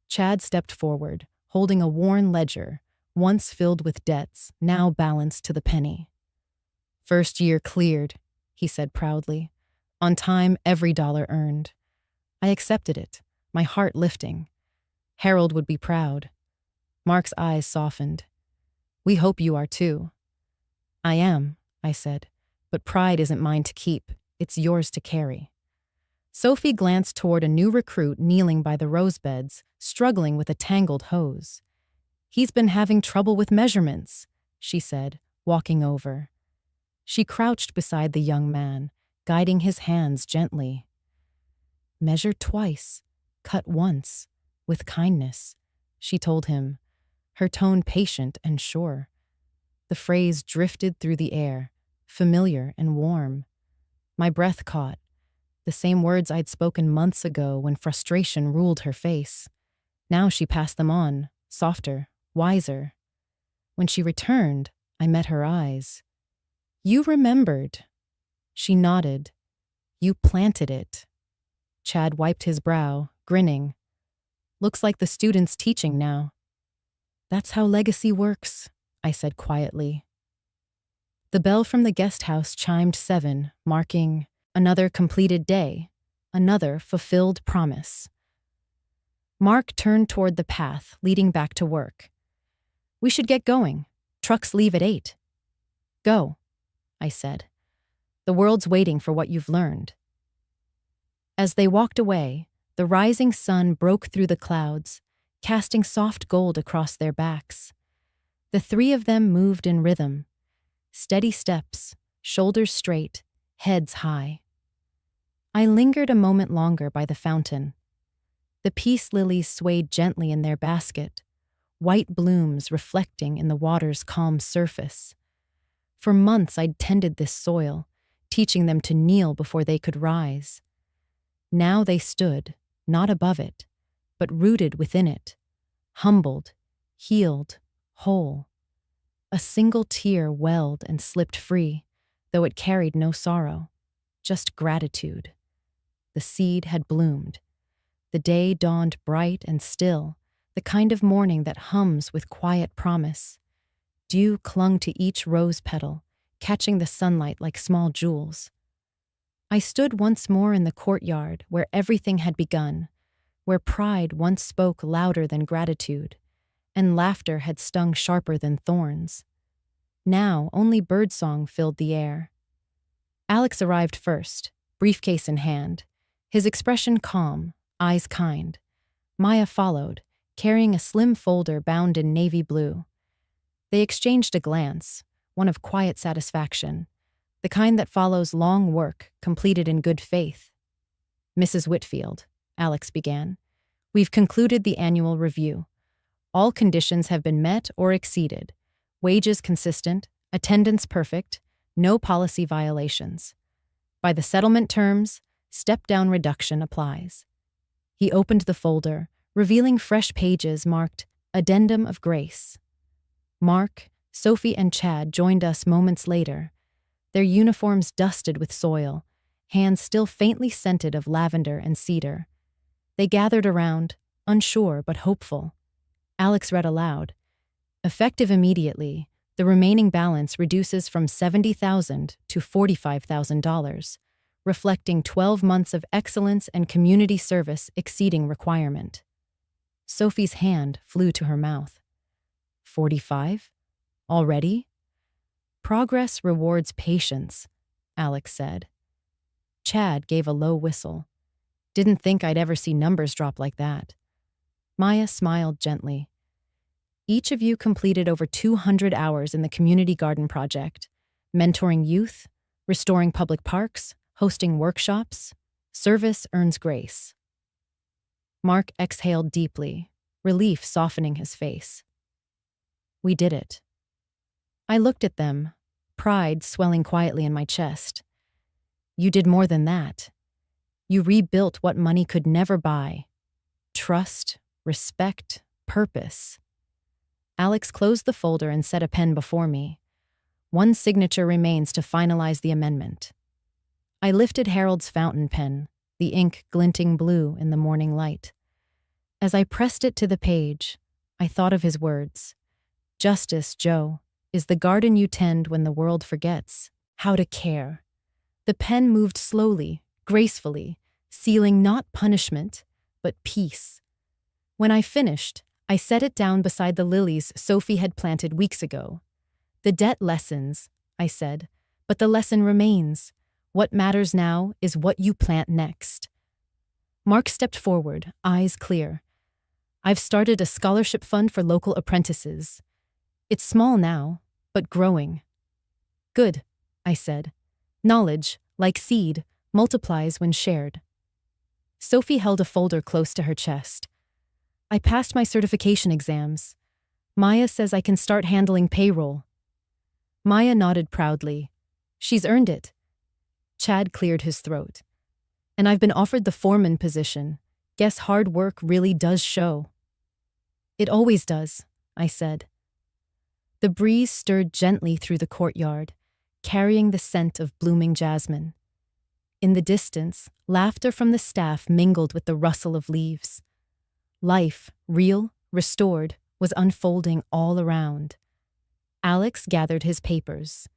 Chad stepped forward, holding a worn ledger, once filled with debts, now balanced to the penny. "First year cleared," he said proudly. "On time, every dollar earned." I accepted it, my heart lifting. Harold would be proud. Mark's eyes softened. "We hope you are too." "I am," I said, "but pride isn't mine to keep, it's yours to carry." Sophie glanced toward a new recruit kneeling by the rose beds, struggling with a tangled hose. "He's been having trouble with measurements," she said, walking over. She crouched beside the young man, guiding his hands gently. "Measure twice, cut once, with kindness," she told him, her tone patient and sure. The phrase drifted through the air, familiar and warm. My breath caught, the same words I'd spoken months ago when frustration ruled her face. Now she passed them on, softer, wiser. When she returned, I met her eyes. "You remembered." She nodded. "You planted it." Chad wiped his brow, grinning. "Looks like the student's teaching now." "That's how legacy works," I said quietly. The bell from the guest house chimed 7, marking another completed day, another fulfilled promise. Mark turned toward the path leading back to work. "We should get going. Trucks leave at 8. "Go," I said. "The world's waiting for what you've learned." As they walked away, the rising sun broke through the clouds, casting soft gold across their backs. The three of them moved in rhythm, steady steps, shoulders straight, heads high. I lingered a moment longer by the fountain. The peace lilies swayed gently in their basket, white blooms reflecting in the water's calm surface. For months I'd tended this soil, teaching them to kneel before they could rise. Now they stood, not above it, but rooted within it, humbled, healed, whole. A single tear welled and slipped free, though it carried no sorrow, just gratitude. The seed had bloomed. The day dawned bright and still, the kind of morning that hums with quiet promise. Dew clung to each rose petal, catching the sunlight like small jewels. I stood once more in the courtyard where everything had begun, where pride once spoke louder than gratitude, and laughter had stung sharper than thorns. Now only birdsong filled the air. Alex arrived first, briefcase in hand, his expression calm, eyes kind. Maya followed, carrying a slim folder bound in navy blue. They exchanged a glance, one of quiet satisfaction, the kind that follows long work completed in good faith. "Mrs. Whitfield," Alex began, "we've concluded the annual review. All conditions have been met or exceeded. Wages consistent, attendance perfect, no policy violations. By the settlement terms, step-down reduction applies." He opened the folder, revealing fresh pages marked Addendum of Grace. Mark, Sophie, and Chad joined us moments later, their uniforms dusted with soil, hands still faintly scented of lavender and cedar. They gathered around, unsure but hopeful. Alex read aloud. "Effective immediately, the remaining balance reduces from $70,000 to $45,000, reflecting 12 months of excellence and community service exceeding requirement." Sophie's hand flew to her mouth. 45? Already? "Progress rewards patience," Alex said. Chad gave a low whistle. "Didn't think I'd ever see numbers drop like that." Maya smiled gently. "Each of you completed over 200 hours in the community garden project, mentoring youth, restoring public parks, hosting workshops. Service earns grace." Mark exhaled deeply, relief softening his face. We did it. I looked at them, pride swelling quietly in my chest. You did more than that. You rebuilt what money could never buy. Trust, respect, purpose. Alex closed the folder and set a pen before me. One signature remains to finalize the amendment. I lifted Harold's fountain pen, the ink glinting blue in the morning light. As I pressed it to the page, I thought of his words. Justice, Joe, is the garden you tend when the world forgets how to care. The pen moved slowly, gracefully, sealing not punishment, but peace. When I finished, I set it down beside the lilies Sophie had planted weeks ago. The debt lessens, I said, but the lesson remains. What matters now is what you plant next. Mark stepped forward, eyes clear. I've started a scholarship fund for local apprentices. It's small now, but growing. Good, I said. Knowledge, like seed, multiplies when shared. Sophie held a folder close to her chest. I passed my certification exams. Maya says I can start handling payroll. Maya nodded proudly. She's earned it. Chad cleared his throat. And I've been offered the foreman position. Guess hard work really does show. It always does, I said. The breeze stirred gently through the courtyard, carrying the scent of blooming jasmine. In the distance, laughter from the staff mingled with the rustle of leaves. Life, real, restored, was unfolding all around. Alex gathered his papers.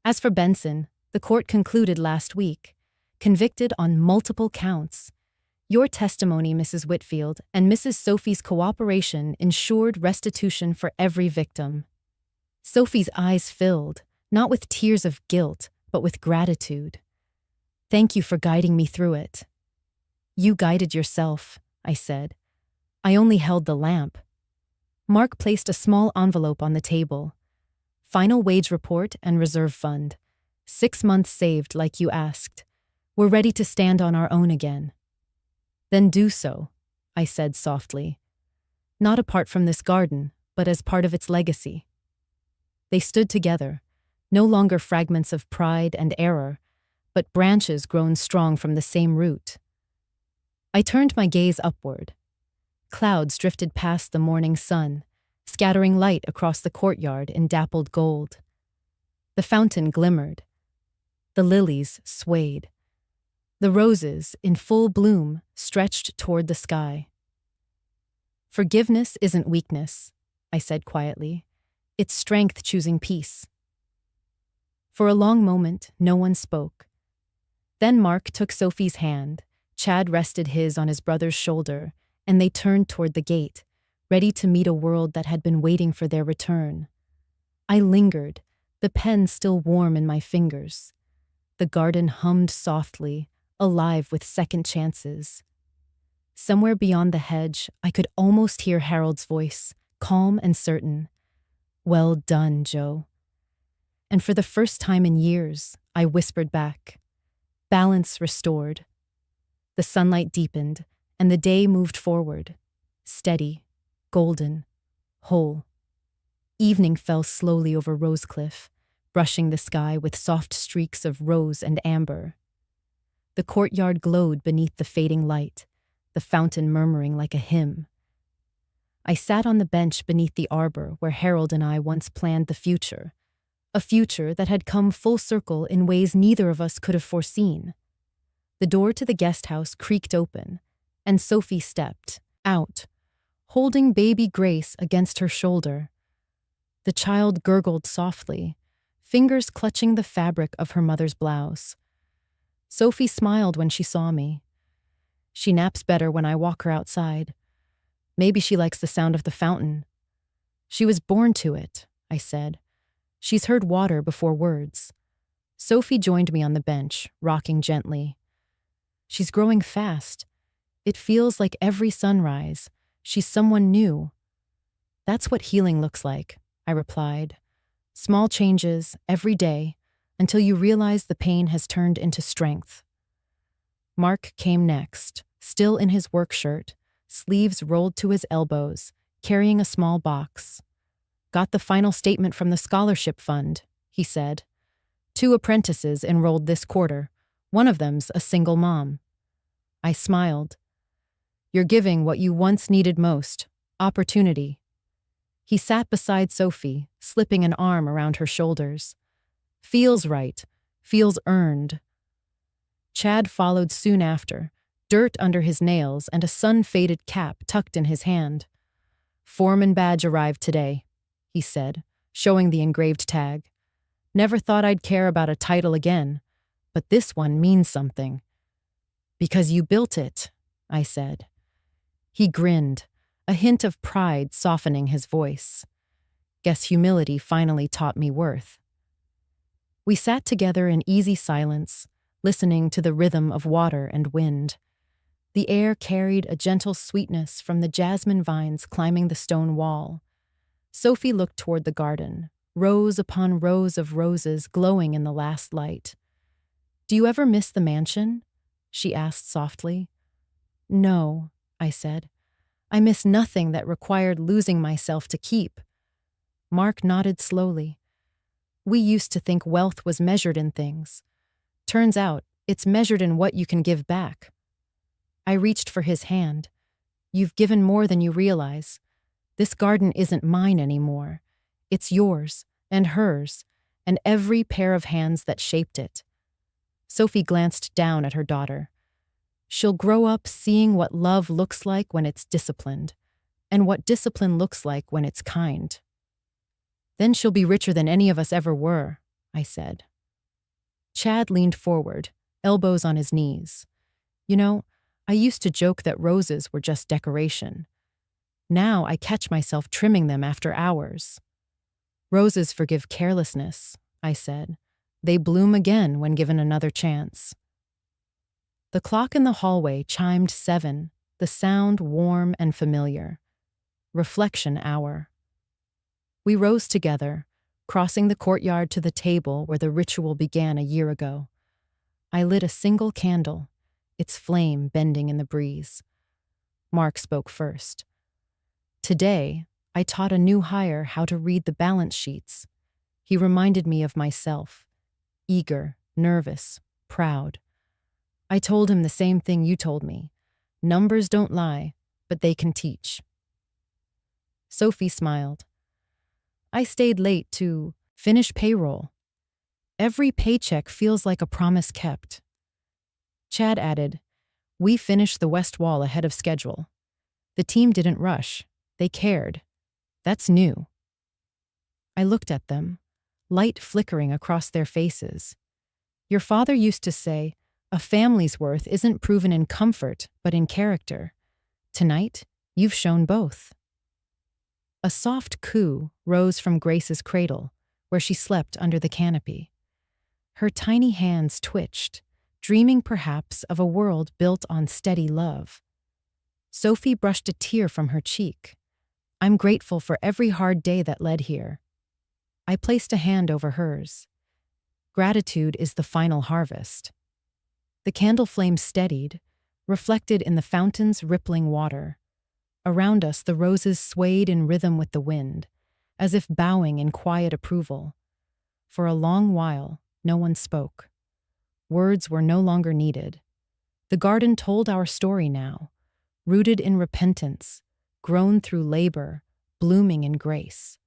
As for Benson, the court concluded last week, convicted on multiple counts. Your testimony, Mrs. Whitfield, and Mrs. Sophie's cooperation ensured restitution for every victim. Sophie's eyes filled, not with tears of guilt, but with gratitude. Thank you for guiding me through it. You guided yourself, I said. I only held the lamp. Mark placed a small envelope on the table. Final wage report and reserve fund. 6 months saved like you asked. We're ready to stand on our own again. Then do so, I said softly. Not apart from this garden, but as part of its legacy. They stood together, no longer fragments of pride and error, but branches grown strong from the same root. I turned my gaze upward. Clouds drifted past the morning sun, scattering light across the courtyard in dappled gold. The fountain glimmered. The lilies swayed. The roses, in full bloom, stretched toward the sky. Forgiveness isn't weakness, I said quietly. It's strength choosing peace. For a long moment, no one spoke. Then Mark took Sophie's hand, Chad rested his on his brother's shoulder, and they turned toward the gate, ready to meet a world that had been waiting for their return. I lingered, the pen still warm in my fingers. The garden hummed softly, alive with second chances. Somewhere beyond the hedge, I could almost hear Harold's voice, calm and certain. Well done, Joe. And for the first time in years, I whispered back. Balance restored. The sunlight deepened, and the day moved forward. Steady, golden, whole. Evening fell slowly over Rosecliff, brushing the sky with soft streaks of rose and amber. The courtyard glowed beneath the fading light, the fountain murmuring like a hymn. I sat on the bench beneath the arbor where Harold and I once planned the future, a future that had come full circle in ways neither of us could have foreseen. The door to the guest house creaked open, and Sophie stepped out, holding baby Grace against her shoulder. The child gurgled softly, fingers clutching the fabric of her mother's blouse. Sophie smiled when she saw me. She naps better when I walk her outside. Maybe she likes the sound of the fountain. She was born to it, I said. She's heard water before words. Sophie joined me on the bench, rocking gently. She's growing fast. It feels like every sunrise, she's someone new. That's what healing looks like, I replied. Small changes, every day, until you realize the pain has turned into strength. Mark came next, still in his work shirt, sleeves rolled to his elbows, carrying a small box. "Got the final statement from the scholarship fund," he said. "2 apprentices enrolled this quarter. One of them's a single mom." I smiled. "You're giving what you once needed most, opportunity." He sat beside Sophie, slipping an arm around her shoulders. "Feels right. Feels earned." Chad followed soon after, dirt under his nails and a sun-faded cap tucked in his hand. "Foreman badge arrived today," he said, showing the engraved tag. "Never thought I'd care about a title again, but this one means something." "Because you built it," I said. He grinned, a hint of pride softening his voice. "Guess humility finally taught me worth." We sat together in easy silence, listening to the rhythm of water and wind. The air carried a gentle sweetness from the jasmine vines climbing the stone wall. Sophie looked toward the garden, rows upon rows of roses glowing in the last light. "Do you ever miss the mansion?" she asked softly. "No," I said. "I miss nothing that required losing myself to keep." Mark nodded slowly. "We used to think wealth was measured in things. Turns out, it's measured in what you can give back." I reached for his hand. "You've given more than you realize. This garden isn't mine anymore. It's yours, and hers, and every pair of hands that shaped it." Sophie glanced down at her daughter. "She'll grow up seeing what love looks like when it's disciplined, and what discipline looks like when it's kind. Then she'll be richer than any of us ever were," I said. Chad leaned forward, elbows on his knees. "You know, I used to joke that roses were just decoration. Now I catch myself trimming them after hours." "Roses forgive carelessness," I said. "They bloom again when given another chance." The clock in the hallway chimed 7, the sound warm and familiar. Reflection hour. We rose together, crossing the courtyard to the table where the ritual began a year ago. I lit a single candle, its flame bending in the breeze. Mark spoke first. "Today, I taught a new hire how to read the balance sheets." He reminded me of myself, eager, nervous, proud. I told him the same thing you told me. Numbers don't lie, but they can teach. Sophie smiled. "I stayed late to finish payroll. Every paycheck feels like a promise kept." Chad added, "We finished the west wall ahead of schedule. The team didn't rush. They cared. That's new." I looked at them, light flickering across their faces. "Your father used to say, a family's worth isn't proven in comfort, but in character. Tonight, you've shown both." A soft coo rose from Grace's cradle, where she slept under the canopy. Her tiny hands twitched, dreaming perhaps of a world built on steady love. Sophie brushed a tear from her cheek. "I'm grateful for every hard day that led here." I placed a hand over hers. "Gratitude is the final harvest." The candle flame steadied, reflected in the fountain's rippling water. Around us, the roses swayed in rhythm with the wind, as if bowing in quiet approval. For a long while, no one spoke. Words were no longer needed. The garden told our story now, rooted in repentance, grown through labor, blooming in grace.